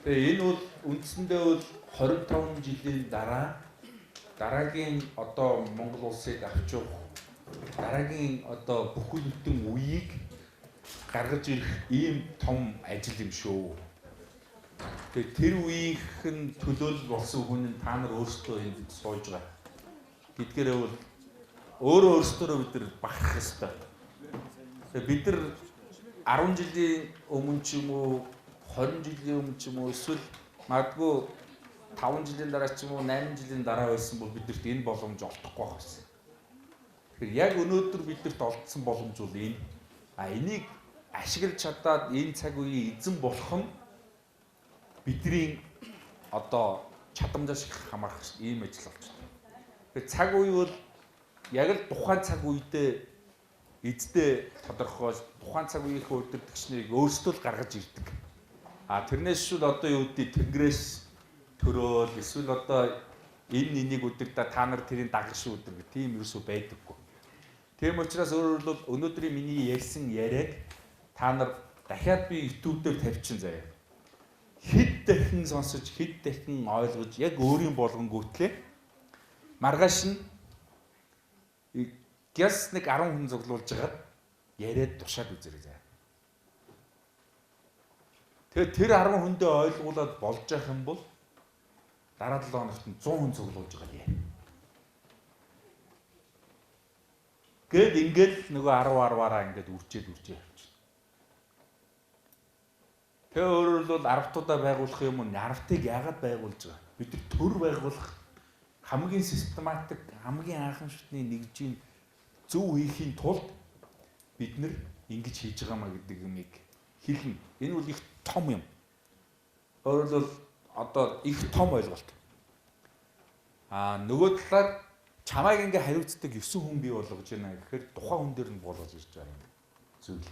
Тэгээ энэ бол үндсэндээ бол 25 жилийн дараагийн одоо Монгол улсыг авч явах дараагийн одоо бүхэл бүтэн үеийг гаргаж ирэх ийм том ажил юм шүү. Тэгээ тэр үеийнхэн төлөөлөл болсон хүн нь та нар өөрсдөө энд сууж байгаа. Гэдгээрээ бол өөрөөсөө бид нар бахарх ёстой. Тэгээ бид нар 10 жилийн өмнө ч юм уу 20 жилийн өмнө ч юм уу эсвэл магадгүй 5 жилийн дараа ч юм уу 8 жилийн дараа байсан бол бидэрт энэ боломж олдохгүй байх байсан. Тэгэхээр яг өнөөдөр бидэрт олдсон боломж бол энэ. Энийг ашиглаж чадаад энэ цаг үеийн эзэн болох нь бидний одоо чадамжаас их хамаарах ийм ажил болж байна. Тэгэхээр цаг үе бол яг л тухайн цаг үедээ эздээ тодорхойлж тухайн цаг үеийнхээ удирдагчныг өөрсдөө л гаргаж ирдэг. Тэрнээс шүүд одоо юу гэдэг тэнгэрээс төрөөл эсвэл одоо энийг удирдаа та нар тэрийг дагагш удирдаг тийм ерөөсөө байдаггүй. Тийм учраас өөрөөр өнөөдрийн миний ярьсан яриаг та нар дахиад би YouTube дээр тавьчин заяа. Хэд дахин сонсож, хэд дахин ойлгож яг өөрийн болгонгүйтлээ маргааш нь гяс нэг 10 хүн зоглуулж хагаад яриад тушаад үзэрэй заяа. Тэгээд тэр 10 хүндээ ойлгуулад болж явах юм бол дараа 7 хоногт 100 хүн цуглуулж байгаа яа. Гэт ингээд нөгөө 10-10-аараа ингээд үрчээд явчихна. Тэгээ өөрөөр бол 10-туудаа байгуулах юм уу? 10-тыг яагаад байгуулж байгаа? Бид нар төр байгуулах хамгийн систематик, хамгийн анхан шатны нэгжийн зөв хийхийн тулд бид нар ингэж хийж байгаамаа гэдэг юмыг хэлнэ. Энэ бол их том юм. Өөрөөр бол одоо их том ойлголт. Нөгөө талаар чамайг ингээ хариуцдаг 9 хүн бий болгож байна гэхээр тухайн хүн дээр нь болгож ирж байгаа юм. Зүйл.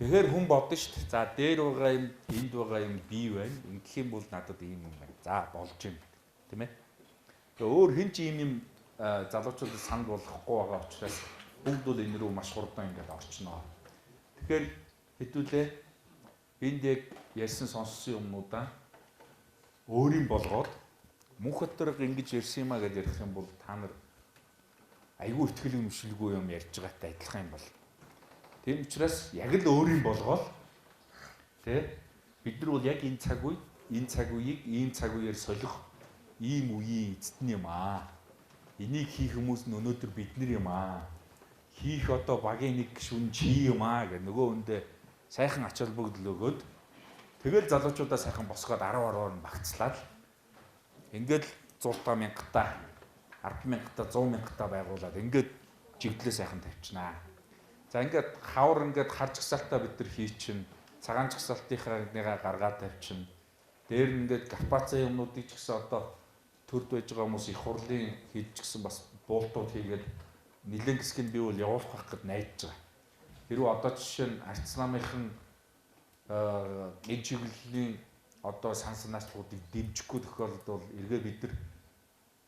Тэгэхээр хүн бодно шүү дээ. За дээр байгаа юм, энд байгаа юм бий байна. Ингэх юм бол надад ийм юм байна. За болж юм. Тэ мэ? Тэгээ өөр хэн ч ийм юм залуучуудад санд болгохгүй байгаа учраас бүгд бол энэ рүү маш хурдан ингээд орчихно. Тэгэхээр хэдүүлээ энд яг ярьсан сонссон юмнуудаа өөрийн болгоод мөнхөтөр ингэж ярьсан юмаа гэж ярих юм бол та нар айгүй ихтгэл өмшөлгүй юм ярьж байгаатай адилхан юм бол. Тийм учраас яг л өөрийн болгоод тий бид нар бол яг энэ цаг үеийг ийм цаг үеэр солих ийм үеийн эзэдэн юм аа. Энийг хийх хүмүүс нь өнөөдөр бид нар юм аа. Хийх одоо багийн нэг шүн чи юм аа гэх нөгөө хүндээ сайхан ач холбогдол өгөөд тэгэл залуучуудаа сайхан босгоод 10-10-аар нь багцлаад ингээд 100,000 та 10,000 та 100,000 та байгуулад ингээд жигдлээ сайхан тавьчихнаа. За ингээд хавар ингээд хар жагсаалтаа бид нар хий чинь цагаан жагсаалтынхаа гаргаад тавьчихна. Дээр нь ингээд капаци юмнуудыг ч гэсэн одоо төрд байж байгаа хүмүүс их хурлын хийж гисэн бас буултууд хийгээд нэлээд хэсгийг би бол явуулах гэж найдаж байгаа. Хэрвээ одоо жишээ нь Арц намынхан энэ чиглэлийн одоо сан санаачлуудыг дэмжихгүй тохиолдолд бол эргээ бид нар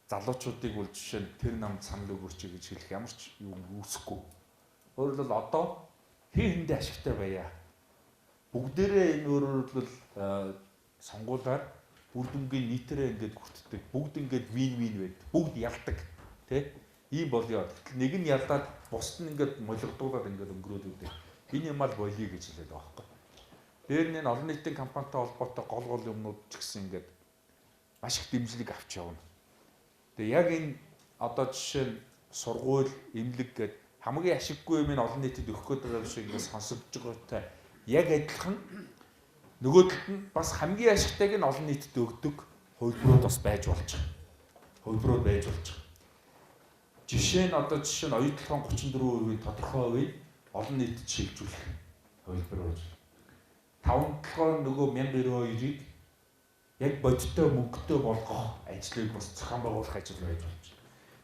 залуучуудыг бол жишээ нь тэр намд санал өгөөч гэж хэлэх ямар ч юм үүсэхгүй. Өөрөөр хэлбэл одоо хин хэндээ ашигтай байя. Бүгдээрээ энэ өөрөөр хэлбэл сонгуулаар үр дүнгийн нийтээрээ ингээд хүртдэг. Бүгд ингээд вин-вин байдаг. Бүгд ялдаг. Тэ? Ийм болёо. Нэг нь ялдаад бусд нь ингээд молигдуулаад ингээд өнгөрөөд үүдэг. Энэ юм ал болиё гэж хэлээд байгаа байхгүй. Дээр нь олон нийтийн компанитай холбоотой гол юмнууд ч гэсэн ингээд маш их дэмжлэг авч явна. Тэгээ яг энэ одоо жишээ нь сургууль, эмнэлэг гэдэг хамгийн ашиггүй юм олон нийтэд өгөх гээд байгаа шиг ингээд сонсогдож байгаатай яг адилхан нөгөөдөлд нь бас хамгийн ашигтайг нь олон нийтэд өгдөг хувилбарууд бас байж болж байгаа. Хувилбарууд байж болж байгаа. Жишээ нь одоо оюутлогын 34% тодорхой хувийг олон нийтэд шилжүүлэх хувилбар болж байна. 5-7 нөгөө 1092-ыг яг бодиттой мөнгөтэй болгох ажлыг бас зохион байгуулах ажил байж болж байна.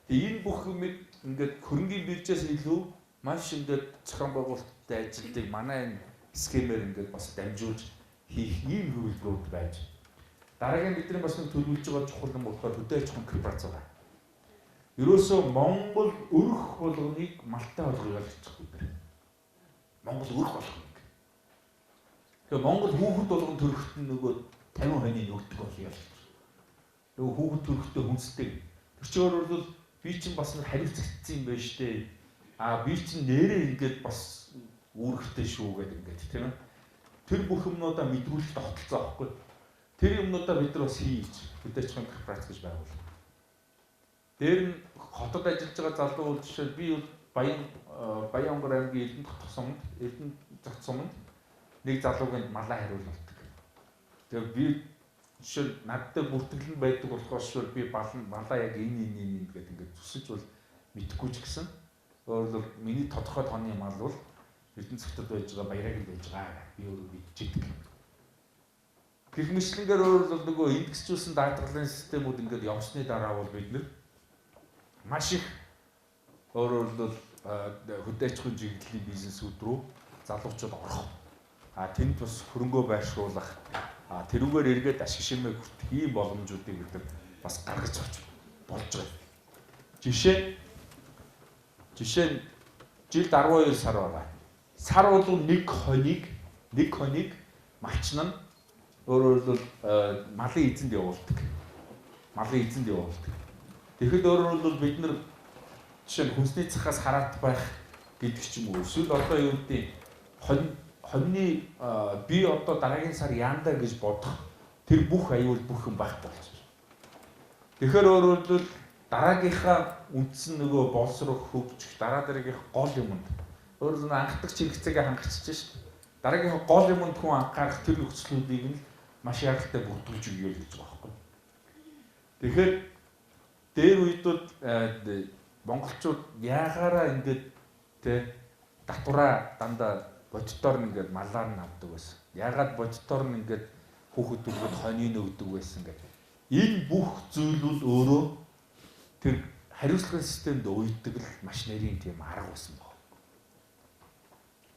Тэгээ энэ бүх юм ингээд хөрөнгөний биржээс илүү маш ингээд зохион байгуулалттай ажилтыг манай энэ схемээр ингээд бас дамжуулж хийх ийм хувилбарууд байж. Дараагийн бидний бас нэг төлөвлөж байгаа чухал юм болохоор хөдөө аж ахуйн корпорац байгаа. Ерөөсөө Монгол өрх болгоныг малтай болгоё гэж хэлж байгаа. Монгол өрх болгоно. Тэгээ Монгол хүүхэд болгон төрөхт нь нөгөө 50 хоног нөгдөг болъё. Нөгөө хүүхэд төрөхтэй хүнстэй. Тэр чинь өөрөөр бол би чинь бас нэг хариуцагдсан юм байна штэ. Би чинь нэрээ ингээд бас үүрэгтэй шүү гэдэг ингээд тийм ээ. Тэр бүх юмнуудаа мэдрүүлэх тогтолцоо авахгүй. Тэр юмнуудаа бид нар бас хийж хөдөөж байгаа корпорац гэж байгуул. Дээр нь хотод ажиллаж байгаа залуу бол жишээ би бол Баянгор аймгийн Эрдэнэ зах суманд нэг залуугийн малаа хариул болдог. Тэгээ би жишээ надтай бүртгэл нь байдаг болохоос би малаа яг энэ гэдэг ингээд зүсэж бол мэдхгүй ч гэсэн өөрөөр миний тодорхой тооны мал бол Эрдэнэ цагтад байж байгаа баяраг байж байгаа би өөрөө мэдчихэдэг. Гэх мэтлэнгээр өөрөөр нөгөө индексжүүлсэн даатгалын системүүд ингээд явсны дараа бол бид нэр маш их өөрөөр хөдөөж хүн чиглэлийн бизнесүүд рүү залуучууд орох. Тэнд бас хөрөнгөө байршуулах, тэрүүгээр эргээд ашиг шимээ хүртэх ийм боломжуудыг бид нар бас гаргаж авч болж байгаа. Жишээ нь жилд 12 сар байгаа. Сар бол нэг хоног малчин нь өөрөөр малын эзэнд явуулдаг. Тэгэхэд өөрөөр бол бид нар жишээ нь хүнсний цахаас хараат байх гэдэг ч юм уу. Эсвэл одоо юу гэдэг хоньны би одоо дараагийн сар яандаа гэж бодох тэр бүх аюул бүх юм байх болж байна. Тэгэхээр өөрөөр бол дараагийнхаа үндсэн нөгөө боловсрох хөгжих дараа дараагийнх гол юмд өөрөөр нь анхдаг чирэгцээгээ хангацчих шүү дээ. Дараагийнхаа гол юмд хүн анхаарах тэр нөхцлүүдийг нь маш яралтай бүрдүүлж өгье гэж байгаа байхгүй. Тэгэхээр дээр үедүүд монголчууд яагаараа ингээд тэ татвараа дандаа бодитоор нь ингээд малаар нь авдаг байсан. Яагаад бодитоор нь ингээд хүүхэд өгөхөд хоньыг өгдөг байсан гэдэг. Энэ бүх зүйлүүд өөрөө тэр хариуцлагын системд уйддаг л маш нарийн тийм арга байсан баг.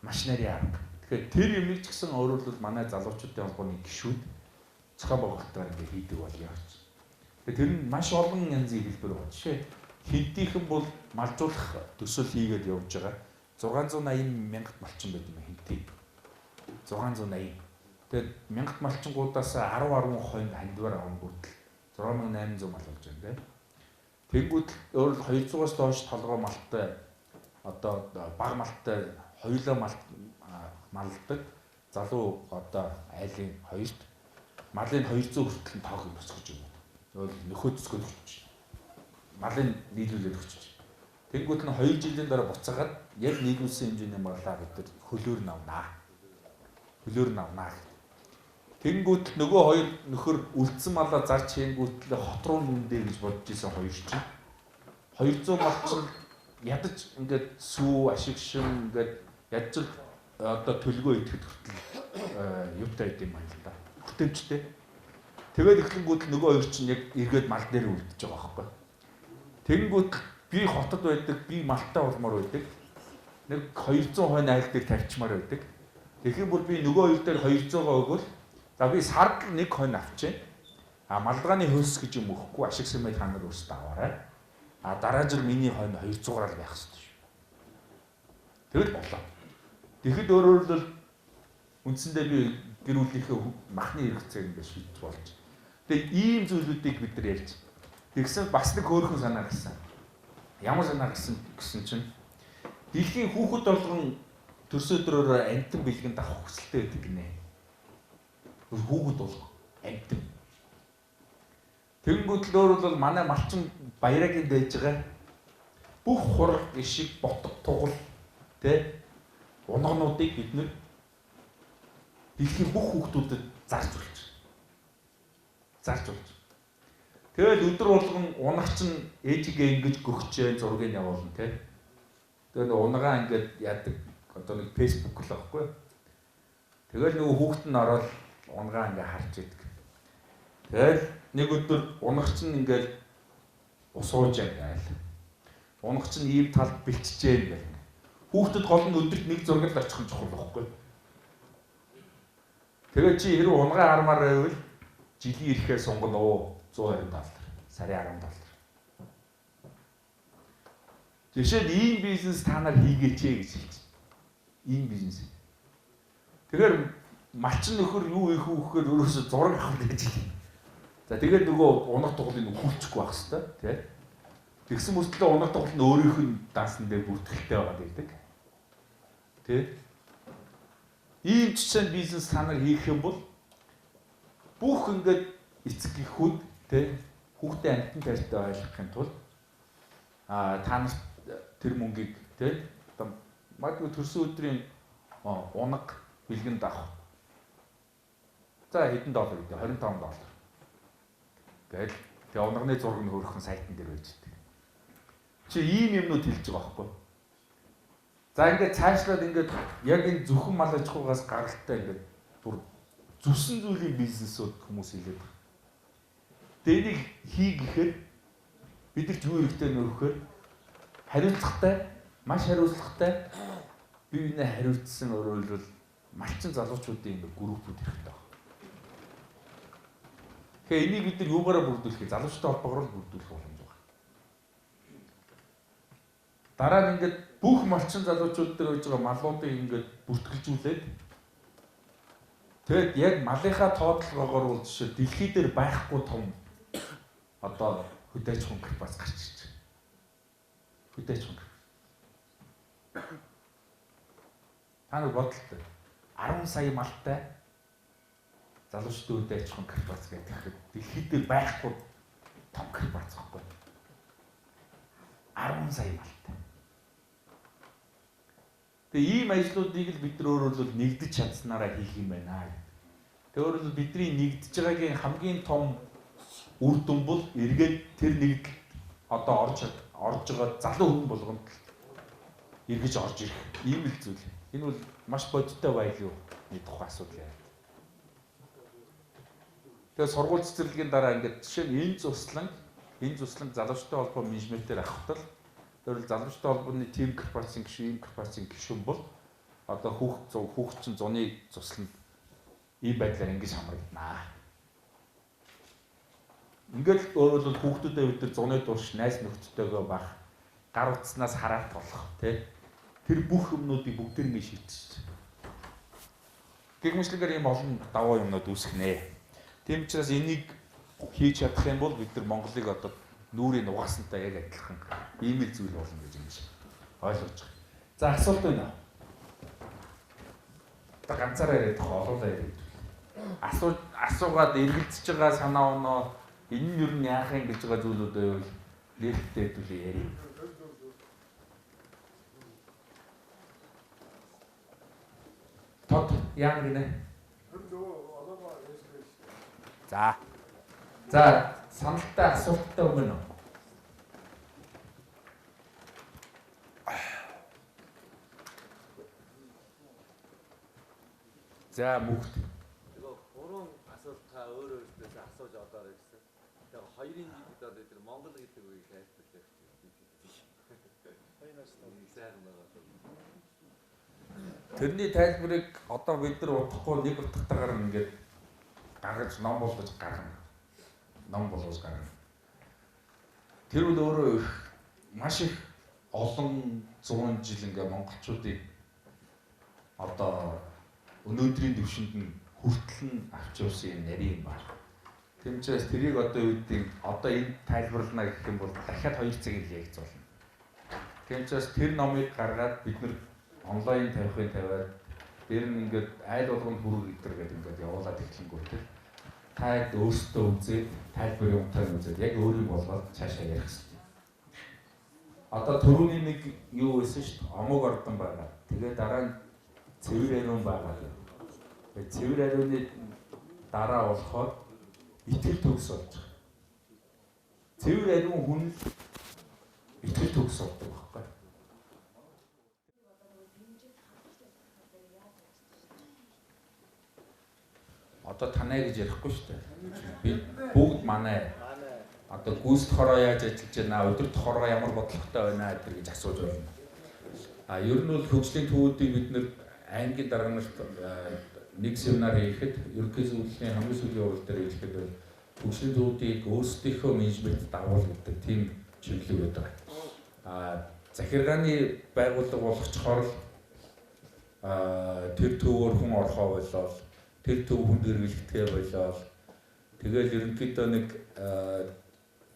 Маш нарийн арга. Тэгэхээр тэр юмыг ч гэсэн өөрөөр хэлбэл манай залуучуудын холбооны гишүүд зохион байгуулалтаар ингээд хийдэг болёо гэж. Тэгэхээр тэр нь маш олон янзын хэлбэр байна. Жишээ хинтийнхэн бол малжуулах төсөл хийгээд явж байгаа. 680 мянгат малчин байт юм хинтий. 680. Тэгээд мянгат малчингуудаас 10 хонь хандвар авангууд 6800 мал болж байна тийм. Тэнгүүд өөр 200-аас доош толгой малттай одоо баг малттай хоёулаа малдаг залуу одоо айлын 2-т малын 200 хүртэл тоог босгож юм. Өөр нөхөд зөсгөл өгч. Малын нийлүүлээд өгч. Тэнгүүд нь 2 жилийн дараа буцаагаад яг нийлүүлсэн хэмжээний малаа бид нар хөлөөр нь авнаа. Тэнгүүд нөгөө хоёр нөхөр үлдсэн малаа зарж хийнгүүтлээ хот руу нүндээ гэж бодож исэн хоёр чинь 200 малчин ядаж ингээд сүү ашиг шим ингээд ядж одоо төлгөө идэхэд хүртэл юутай байд юм байна л да. Хүртэмжтэй. Тэгээд эхлэнгүүд нөгөө хоёр чинь яг эргээд мал дээр үлдчихэж байгаа байхгүй. Тэнгүүд би хотод байдаг, би малтай болмоор байдаг. Нэг 200 хонь айл дээр тавьчмаар байдаг. Тэгэхэд бүр би нөгөө хоёр дээр 200-аа өгвөл за би сард нэг хонь авчээ. Малдгааны хөлс гэж юм өгөхгүй ашиг сэмээд та нар өөрсдөө аваарай. Дараа жил миний хонь 200-аар л байх хэрэгтэй шүү. Тэгэл болоо. Тэгэхэд өөрөөр л үндсэндээ би гэр бүлийнхээ махны хэрэгцээг ингээд шийдэж болж. Тэгээд ийм зүйлүүдийг бид нар ярьж. Тэгсэн бас нэг хөөрхөн санаа гарсан. Ямар санаа гарсан гэсэн чинь дэлхийн хүүхэд болгон төрс өдрөөр амтан бэлгэнд авах хүсэлтэй байдаг гинэ. Хүүхэд болго амтан. Тэнгүүд л өөр бол манай малчин баярагийн байж байгаа бүх хурал ишиг ботго тугал тэ унгануудыг бид нэр дэлхийн бүх хүүхдүүдэд зарж болж. Тэгэл өдөр болгон унагч нь ээжигээ ингэж гөхчээ зургийг явуулна тэ. Тэгээд унагаа ингээд яадаг одоо нэг фэйсбુક л байхгүй. Тэгэл нөгөө хүүхэд нь ороод унагаа ингээд харж идэг. Тэгэл нэг өдөр унагч нь ингээд усууж байгаал. Унагч нь ийм талд бэлтжээ ингээд. Хүүхдэд гол нь өдөрт нэг зураг л очих нь чухал байхгүй. Тэгээд чи хэрэг унгаа хармаар байвал жилийн ирэхээр сунгана уу $120, сарын $10. Жишээд ийм бизнес та нар хийгээч гэж хэлж байна. Ийм бизнес. Тэгэхээр малчин нөхөр юу их үхэхээр өөрөөсөө зураг авах гэж хэлнэ. За тэгээд нөгөө унах тоглыг хүлчихгүй байх хэвээр тий. Тэгсэн мөртлөө унах тоглол нь өөрийнх нь даасан дээр бүртгэлтэй байгаа гэдэг. Тий. Ийм жишээ бизнес та нар хийх юм бол бүх ингээд эцэг эхүүд тий хүүхдээ амтан тарьтай ойлгохын тулд та нарт тэр мөнгийг тий магадгүй төрсөн өдрийн унаг бэлгэнд авах. За хэдэн доллар гэдэг 25 доллар. Тэгэл тэгээ унагны зураг нь хөрөхөн сайтн дээр байж байгаа. Чи ийм юмнууд хэлж байгаа байхгүй. За ингээд цаашлаад ингээд яг энэ зөвхөн мал аж ахуйгаас гаралтай ингээд бүр зүсэн зүйлийн бизнесүүд хүмүүс хийлээд байна. Тэгээ энийг хий гэхээр бид нар ч юу хэрэгтэй нөхөөр хариуцлагатай, маш хариуцлагатай бие биенээ хариуцсан өөрөөр малчин залуучуудын ингээд группүүд хэрэгтэй байна. Тэгэхээр энийг бид нар юугаараа бүрдүүлэх вэ? Залуучтай холбоогоор бүрдүүлэх боломж байна. Дараа нь ингээд бүх малчин залуучууд дээр байж байгаа малуудыг ингээд бүртгэлжүүлээд тэгээд яг малынхаа тоотлогоогоор бол жишээ дэлхий дээр байхгүй том одоо хөдөөж хүн корпорац гарч ирж байна. Хөдөөж хүн. Та нар бодлоо 10 сая малтай залуучдын хөдөөж хүн корпорац гэдэг дэлхий дээр байхгүй том корпорац байхгүй. 10 сая малтай. Тэгээ ийм ажлуудыг л бид нар өөрөөр нэгдэж чадсанараа хийх юм байна. Тэгээ өөрөөр бидний нэгдэж байгаагийн хамгийн том үр дүн бол эргээд тэр нэгдэл одоо орж байгаа залуу хүн болгонд эргэж орж ирэх ийм л зүйл. Энэ бол маш бодиттой байлгүй тухай асуудал яа. Тэгээ сургууль цэцэрлэгийн дараа ингээд жишээ нь энэ цуслан залуучтай холбоо менежментээр авахтал өөрөлд залуучтай холбооны тим корпорацийн гишүүн, корпорацийн гишүүн бол одоо хүүхдчин зуны цусланд ийм байдлаар ингэж хамрагдана. Ингээд өөрөлд хүүхдүүдэд бид нар зуны турш найз нөхдөдтэйгөө бах, гар утснаас хараат болох тий. Тэр бүх юмнуудыг бүгдээр нь шийдчихэж. Гэгмэшлэгээр ийм олон даваа юмнууд үүсэх нэ. Тийм учраас энийг хийж чадах юм бол бид нар Монголыг одоо нүрийн угаасантай яг адилхан ийм л зүйл болно гэж юм шиг ойлгож байгаа. За асуулт байна. Одоо ганцаараа яриад олоолаа яриад. Асуугаад эргэлзэж байгаа санаа оноо энэ нь юу яах юм гэж байгаа зүйлүүд байвал нэрхтээ хэдүүлээ ярив. Тот яа гинэ. За саналтай асуулттай өгнө үү? За мөхт. Тэгээ гурван асуулт та өөрөө өөртөөс асууж одоорой гэсэн. Тэгээ хоёрын жигэд одоо тэр Монгол гэдэг үгийг тайлбарлах гэж. Тэрний тайлбарыг одоо бид нар удахгүй нэг утгатаагаар ингээд гаргаж ном болгож гаргана. Тэр үл өөрөө маш их олон 100 жил ингээ монголчуудыг одоо өнөөдрийн түвшинд нь хүртэл нь авч явсан юм нарийн баг. Тийм учраас тэрийг одоо юу гэдэг одоо энэ тайлбарлана гэх юм бол дахиад 2 цагийг хийх болно. Тийм учраас тэр номыг гаргаад бид нар онлайн тавиад дээр нь ингээд айл болгонд хүрэх гэдэг ингээд явуулаад эхлэнгүүт та яг өөрсдөө үзээд тайлбар юмтай үзээд яг өөрийг болгоод цаашаа ярих хэрэгтэй. Одоо түрүүний нэг юу байсан шүү дээ. Омог ордон байгаа. Тэгээ дараа нь цэвэр ариун байгаа. Тэгээ цэвэр ариуны дараа болохоор итгэл төгс болж байгаа. Цэвэр ариун хүн итгэл төгс болдог байхгүй. Одоо танай гэж ярихгүй шүү дээ. Бид бүгд манай одоо гүйцэтгэх хороо яаж ажиллаж байна, өдөрт хороо ямар бодлоготой байна гэж асууж байна. Ер нь бол хөгжлийн төвүүдийг бид нэр аймгийн дарга нарт нэг семинар хийхэд ерөнхий зөвлөлийн хамгийн сүүлийн урал дээр хэлэхэд хөгжлийн төвүүдийг өөрсдийнхөө менежмент дагуул гэдэг тийм чиглэл байдаг. Захиргааны байгууллага болгочхоор тэр төвөөр хүн орохоо болол тэр төв хүнд хэрэглэхтэй болоод тэгэл ерөнхийдөө нэг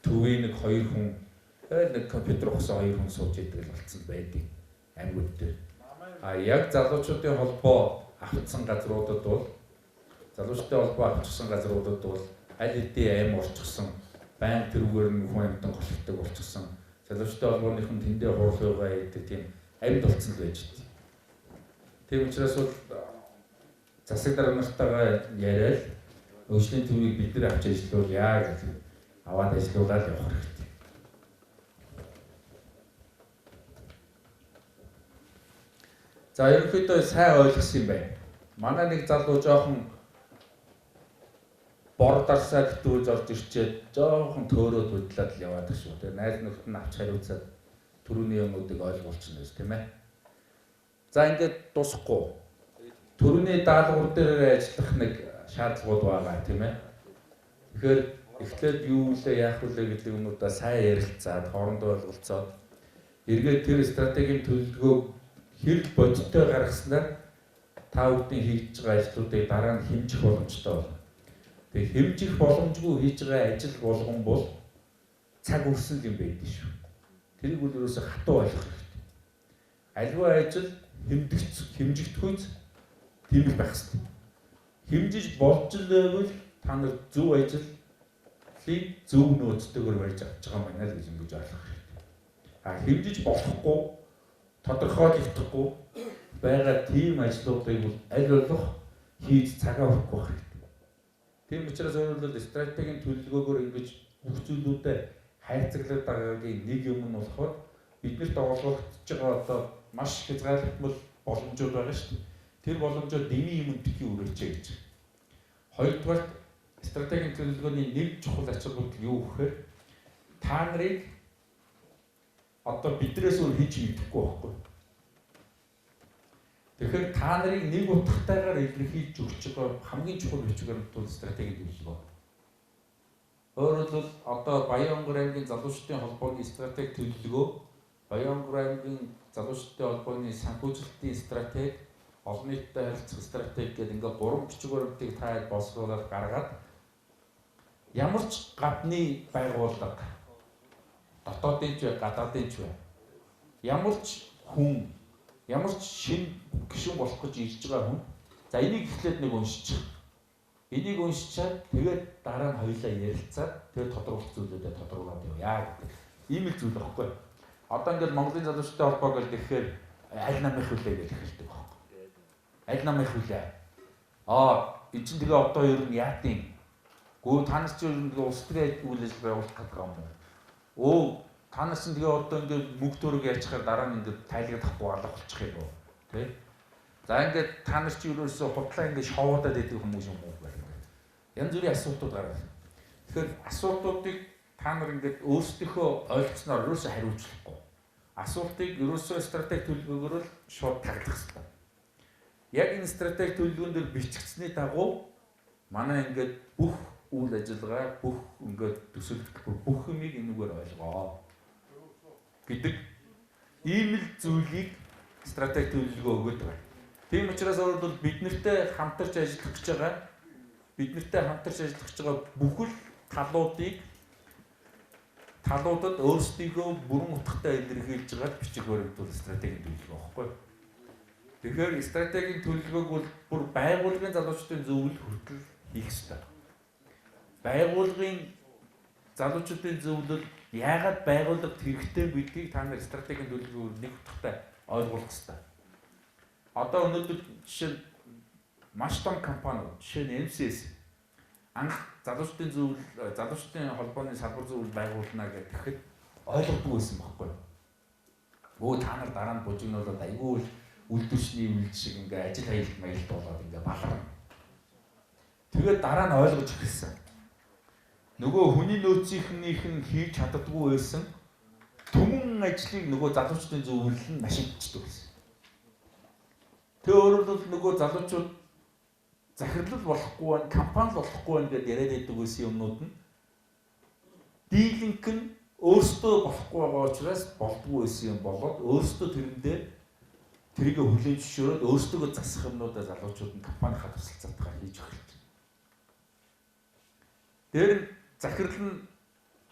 төвийн нэг 2 хүн нэг компьютер ухсан 2 хүн сууж идэг л болцсон байдаг аймагуд дээр. Яг залуучуудын холбоо авчихсан газруудад бол аль хэдийн аим орчихсон байн тэрүүгээр нь хүн амьтан голхдаг болчихсон залуучуудын холбооныхон тэндээ хуурлуугаа гэдэг тийм амьд болцсон л байж дээ. Тийм учраас бол засаг дарга нартайгаа яриад өвчлийн төвийг бид нар авч ажиллавал яг аваад ажиллуулаад явах хэрэгтэй. За ерөнхийдөө сайн ойлгосон юм байна. Манай нэг залуу жоохон бор дарсаа гэтүүлж орж ирчээд жоохон төөрөөд хөдлөөд л яваад шүү. Тэгээ найз нөхд нь авч хариуцаад түрүүний юмнуудыг ойлгуулчихна гэж тийм ээ. За ингээд дуусахгүй. Төрөний даалгавар дээр ажиллах нэг шаардлагууд байгаа тийм ээ. Тэгэхээр эхлээд юу вэ яах вэ гэдэг юмудаа сайн ярилцаад хоорондоо ойлголцоод эргээд тэр стратегийн төлөвлөгөөг хэрэг бодиттой гаргаснаар та бүхэн хийж байгаа ажлуудыг дараа нь хэмжих боломжтой болно. Тэгээ хэмжих боломжгүй хийж байгаа ажил болгон бол цаг үрсэн юм байдаг шүү. Тэрийг бол ерөөсө хатуу ойлгох хэрэгтэй. Аливаа ажил хэмжигдэхүйц тийм л байх хэрэгтэй. Хэмжиж болж л байвал та нар зөв ажлыг зөв нөөцтэйгээр барьж авч байгаа юм байна л гэж ингэж ойлгох хэрэгтэй. Хэмжиж болохгүй, тодорхойлогдохгүй байгаа тийм ажлуудыг бол аль болох хийж цагаа өгөхгүй байх хэрэгтэй. Тийм учраас өөрөлдөл стратегийн төлөвлөгөөгөөр ингэж бүх зүйлүүдэд хайрцаглаад байгаагийн нэг юм нь болохоор биднэрт олгогдож байгаа одоо маш хязгаарлалтмал боломжууд байгаа шүү дээ. Тэр боломжууд дэмий юм битгий үрээчээ гэж. Хоёрдугаар стратегийн төлөвлөгөөний нэг чухал ач холбогдол юу гэхээр та нарыг одоо бидрээс өөр хийж мэдэхгүй байхгүй. Тэгэхээр та нарыг нэг утгатайгаар илэрхийлж өгч байгаа хамгийн чухал бичгээр бол стратегийн төлөвлөгөө. Өөрөөр хэлбэл одоо Баянгар аймгийн залуучдын холбооны стратеги төлөвлөгөө, Баянгар аймгийн залуучдын холбооны санхүүжилтийн стратеги, олон нийтэд харилцах стратеги гэдэг ингээд 3 бичвэрүүдийг та боловсруулаад гаргаад ямар ч гадны байгууллага дотоодын ч бай, гадаадын ч бай, ямар ч хүн, ямар ч шинэ гишүүн болох гэж ирж байгаа хүн, за энийг эхлээд нэг уншчих. Энийг уншичаад тэгээд дараа нь хоёулаа ярилцаад тэгээд тодорхойлох зүйлүүдэд тодорхойлоод явъя гэдэг. Ийм л зүйл байхгүй. Одоо ингээд Монголын залуучдын холбоо гэж тэгэхээр аль намынх хүлээ гэж хэлдэг байхгүй. Аль намынх хүлээ. Энэ чинь тэгээ одоо ер нь яатын. Гүү та нар чинь ер нь улс төрийн үйл ажиллагаа явуулах гэдэг юм уу? Та нар чинь тэгээ одоо ингээд мөнгө төрөг ярьчихаар дараа нь ингээд тайлгад авахгүй алга болчих юм уу? Тэ? За ингээд та нар чинь ерөөсөө хутлаа ингээд шоудаад идэг хүмүүс юм уу? Янз бүрийн асуудлууд гараад. Тэгэхээр асуудлуудыг та нар ингээд өөрсдийнхөө ойлгосноор ерөөсөө хариуцлахгүй. Асуултыг ерөөсөө стратеги төлөвлөгөөр л шууд таглах хэрэгтэй. Яг энэ стратеги төлөвлөгөөн дээр бичигдсэний дагуу манай ингээд бүх үйл ажиллагаа, бүх ингээд төсөлдөх бүх юмыг энэгээр ойлгоо гэдэг ийм л зүйлийг стратеги төлөвлөгөө өгöd байна. Тийм учраас өөрөлдөл бид нартэй хамтарч ажиллах гэж байгаа бүхэл талуудад өөрсдийгөө бүрэн утгатай илэрхийлж байгаа бичиг баримтууд стратегийн төлөвлөгөө байхгүй. Тэгэхээр стратегийн төлөвлөгөөг бол бүр байгууллагын залуучдын зөвлөл хүртэл хийх ёстой. Байгууллагын залуучдын зөвлөл яагаад байгууллагад хэрэгтэй гэдгийг та нар стратегийн төлөвлөгөөр нэг утгатай ойлгох ёстой. Одоо өнөөдөр жишээ нь маш том компаниуд, жишээ нь MCS анх залуучдын холбооны салбар зөвлөл байгуулна гэхэд ойлгохгүй байсан байхгүй. Та нар дараа нь бужигнуулаад айгүй үйлдвэрчний үйлд шиг ингээ ажил маялт болоод ингээ баларна. Тэгээд дараа нь ойлгож эхэлсэн. Нөгөө хүний нөөцийнх нь хийж чаддаггүй байсан түмэн ажлыг нөгөө залуучдын зөвлөл нь машигдчихдаг байсан. Тэгээ өөрөлдөл нөгөө залуучууд захирлал болохгүй байна, компани болохгүй байна гэдээ яриад байдаг байсан юмнууд нь дийлэнх нь өөрсдөө болохгүй байгаа учраас болдгүй байсан юм болоод өөрсдөө тэрэндээ тэрийг хүлээн зөвшөөрөөд өөрсдөө засах юмнуудаа залуучууд нь компанийнхаа тусалцаатайгаар хийж эхэлж байна. Дээр нь захирал нь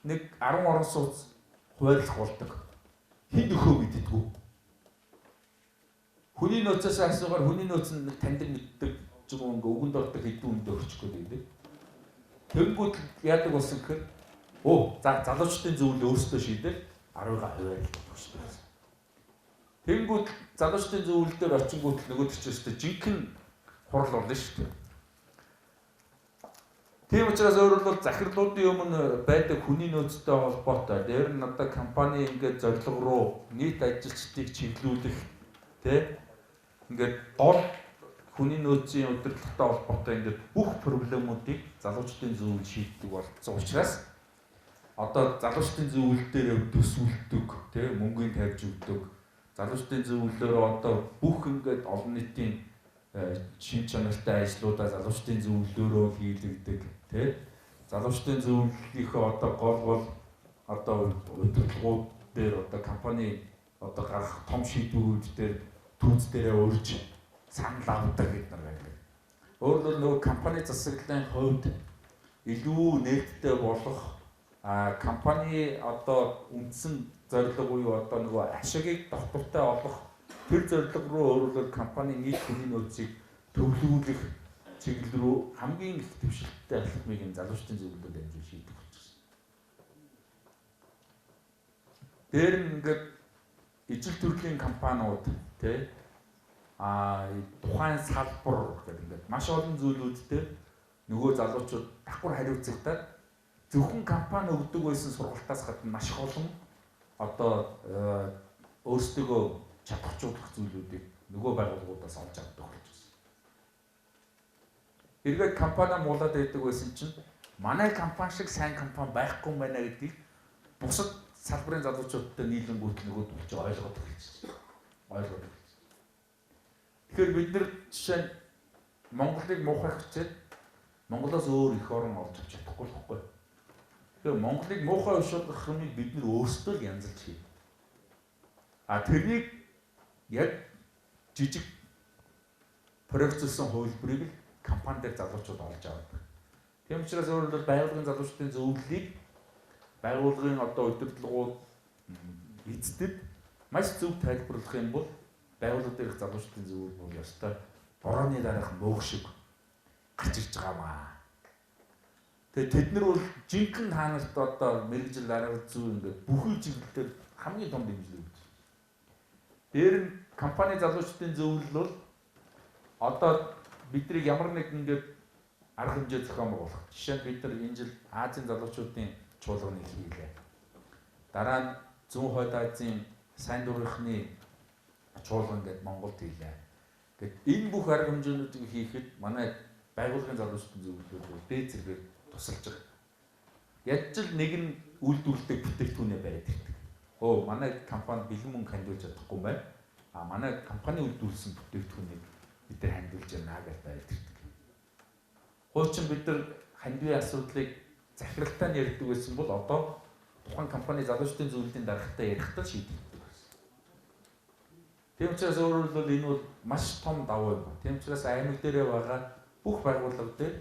нэг 10 орон сууц хуваарлах болдог. Хэн нөхөө мэддэггүй. Хүний нөөцөөс асуугаар хүний нөөц нь танд мэддэг ч юм уу ингээ өгөнд ордог хэдэн үндэ өрчихгүй байдаг. Тэнгүүд яадаг болсон гэхээр залуучдын зөвлөл өөрсдөө шийдэл 10-га хуваарлах болчихсон. Тэнгүүд залуучдын зөвлөл дээр очингууд нөгөө төчөөстэй жинхэнэ хурал болно шүү дээ. Тийм учраас өөрөөр бол захирлуудын өмнө байдаг хүний нөөцтэй холбоотой. Дээр нь одоо компани ингээд зорилго руу нийт ажилчдыг чиглүүлэх ингээд гол хүний нөөцийн удирдлагатай холбоотой ингээд бүх проблемуудыг залуучдын зөвлөл шийддэг болсон учраас одоо залуучдын зөвлөл дээр төсвөлдөг, мөнгөний тавьж өгдөг. Залуучдын зөвлөлөөр одоо бүх ингээд олон нийтийн шин чанартай ажлуудаа залуучдын зөвлөлөөрөө хийлэгдэг, залуучдын зөвлөлийнхөө одоо гол одоо удирдлагууд дээр одоо компани одоо гарах том шийдвэрүүд дээр түүц дээрээ урьж санал авдаг гэдэг нар байна. Өөрөөр нөгөө компани засаглалын хувьд илүү нээлттэй болох компани одоо үндсэн зорилго буюу одоо нөгөө ашигыг тогтвортой олох тэр зорилго руу өөрөөр компани нийт хүний нөөцийг төвлөрүүлэх чиглэл рүү хамгийн их төвшөлттэй алхмыг энэ залуучдын зөвлөлөд амжиж шийдэх болчихсон. Дээр нь ингээд ижил төрлийн компаниуд тухайн салбар гэдэг ингээд маш олон зүйлүүдтэй нөгөө залуучууд давхар хариуцагдаад зөвхөн компани өгдөг байсан сургалтаас гадна маш их олон одоо өөрсдөө чадахжуулах зүйлүүдийг нөгөө байгууллагуудаас олж авдаг болчихсон. Эргээд компани муулаад байдаг байсан чинь манай компани шиг сайн компани байхгүй юм байна гэдгийг бусад салбарын залуучуудтай нийлэнгүүт нөгөө болж ойлгоод эхэлчихсэн. Тэгэхээр бид нар жишээ нь Монголыг муухайх хичээд Монголоос өөр их орон олж авч чадахгүй л байхгүй. Тэгэхээр Монголыг муухай ушуулгах юмыг бид нар өөрсдөө л янзалж хийнэ. Тэрнийг яг жижиг проектсэн хувилбарыг л компани дээр залуучууд олж авдаг. Тийм учраас өөрөөр байгууллагын залуучдын зөвлөлийг байгууллагын одоо удирдлагууд эздэд маш зөв тайлбарлах юм бол байгууллага дээрх залуучдын зөвлөл бол ёстой борооны дараах мөг шиг гарч ирж байгаамаа. Тэгээд тэд нар бол жинхэнэ хаанарт одоо мэрэгжил арга зүй ингээд бүхий чиглэлээр хамгийн том дэмжлэг өгч. Дээр нь компани залуучдын зөвлөл бол одоо биднийг ямар нэг ингээд арга хэмжээ зохион байгуулах. Жишээ нь бид нар энэ жил Азийн залуучуудын чуулганыг хийлээ. Дараа нь Зүүн Хойд Азийн сайн дурынхны чуулган гэдэг Монголд хийлээ. Гэт энэ бүх арга хэмжээнүүдийг хийхэд манай байгууллагын залуучдын зөвлөлүүд дээд зэргээр тусалж байгаа. Ядч л нэг нь үйлдвэрлэдэг бүтээгдэхүүнээ бариад ирдэг. Манай компани бэлэн мөнгө хандуулж чадахгүй байна. Манай компани үйлдвэрлэсэн бүтээгдэхүүнийг бид нар хандуулж байна гэж бариад ирдэг. Хуучин бид нар хандивын асуудлыг захиралтай нь ярьдаг байсан бол одоо тухайн компани залуучдын зөвлөлийн даргатай ярихдаа шийдэгддэг байсан. Тийм учраас өөрөөр хэлбэл энэ бол маш том давуу юм. Тийм учраас аймаг дээрээ байгаа бүх байгууллага дээр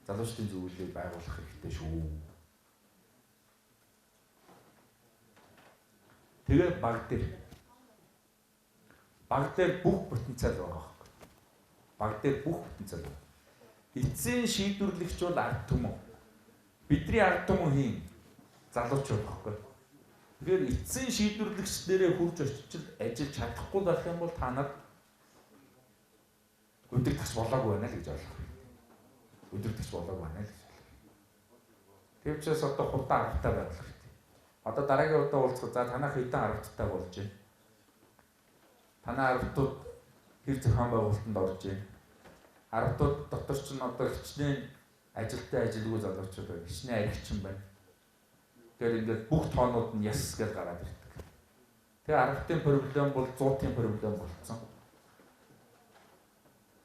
залуучдын зөвлөлийг байгуулах хэрэгтэй шүү. Тэгээ баг дээр бүх потенциал байгаа хэрэг. Баг дээр бүх потенциал байна. Эцсийн шийдвэрлэгч бол ард түмэн. Бидний ард түмэн хийн залуучууд байхгүй. Тэгэхээр эцсийн шийдвэрлэгч дээрээ хурж очиж ажиллаж чадахгүй байх юм бол та нар өдөртөгч болоогүй байна л гэж ойлгох. Өдөртөгч болоогүй байна л гэж. Тэр учраас одоо хурдан аргатай байх хэрэгтэй. Одоо дараагийн удаа уулзах танах хэдэн аргатай болж байна. Танай аргатууд хэр зохион байгуулалтанд орж байна. Аргатууд дотор ч нь одоо хичнээн ажилтай ажилгүй залуучууд байна. Хичнээн аригчин байна. Тэгэхээр ингээд бүх тоонууд нь яс гэж гараад ирдэг. Тэгээ аргатын проблем бол зуутын проблем болцсон.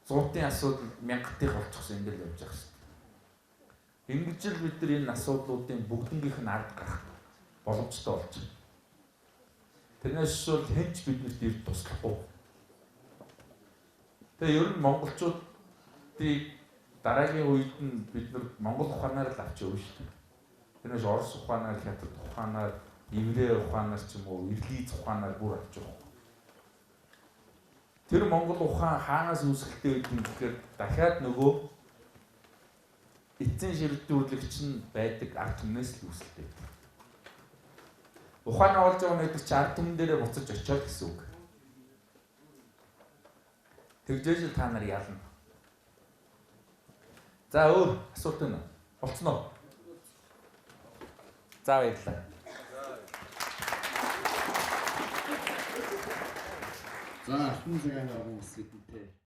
Зуутын асуудал мянгатыг болчихсон ингээд явж байгаа шүү дээ. Ингэж л бид нар энэ асуудлуудын бүгднгийнх нь ард гарах боломжтой болж байна. Тэрнээс бол хэн ч биднэрт ирд туслахгүй. Тэгээ ер нь монголчуудыг дараагийн үед нь бид нар монгол ухаанаар л авч явна шүү дээ. Тэрнээс орос ухаанаар, хятад ухаанаар, еврей ухаанаар ч юм уу, ирлиз ухаанаар бүр авч явах. Тэр монгол ухаан хаанаас үүсэлтэй гэдэг нь тэгэхээр дахиад нөгөө эцсийн шилжүүлэгч нь байдаг ард түмнээс л үүсэлтэй. Ухаанаа олж байгаа нэг чи ард түмэн дээрээ буцаж очиод гэсэн үг. Тэгжээж та нар ялна. За өөр асуулт байна уу? Болцсон уу? За баярлалаа. За ахын цагаан гарган хэсэгтээ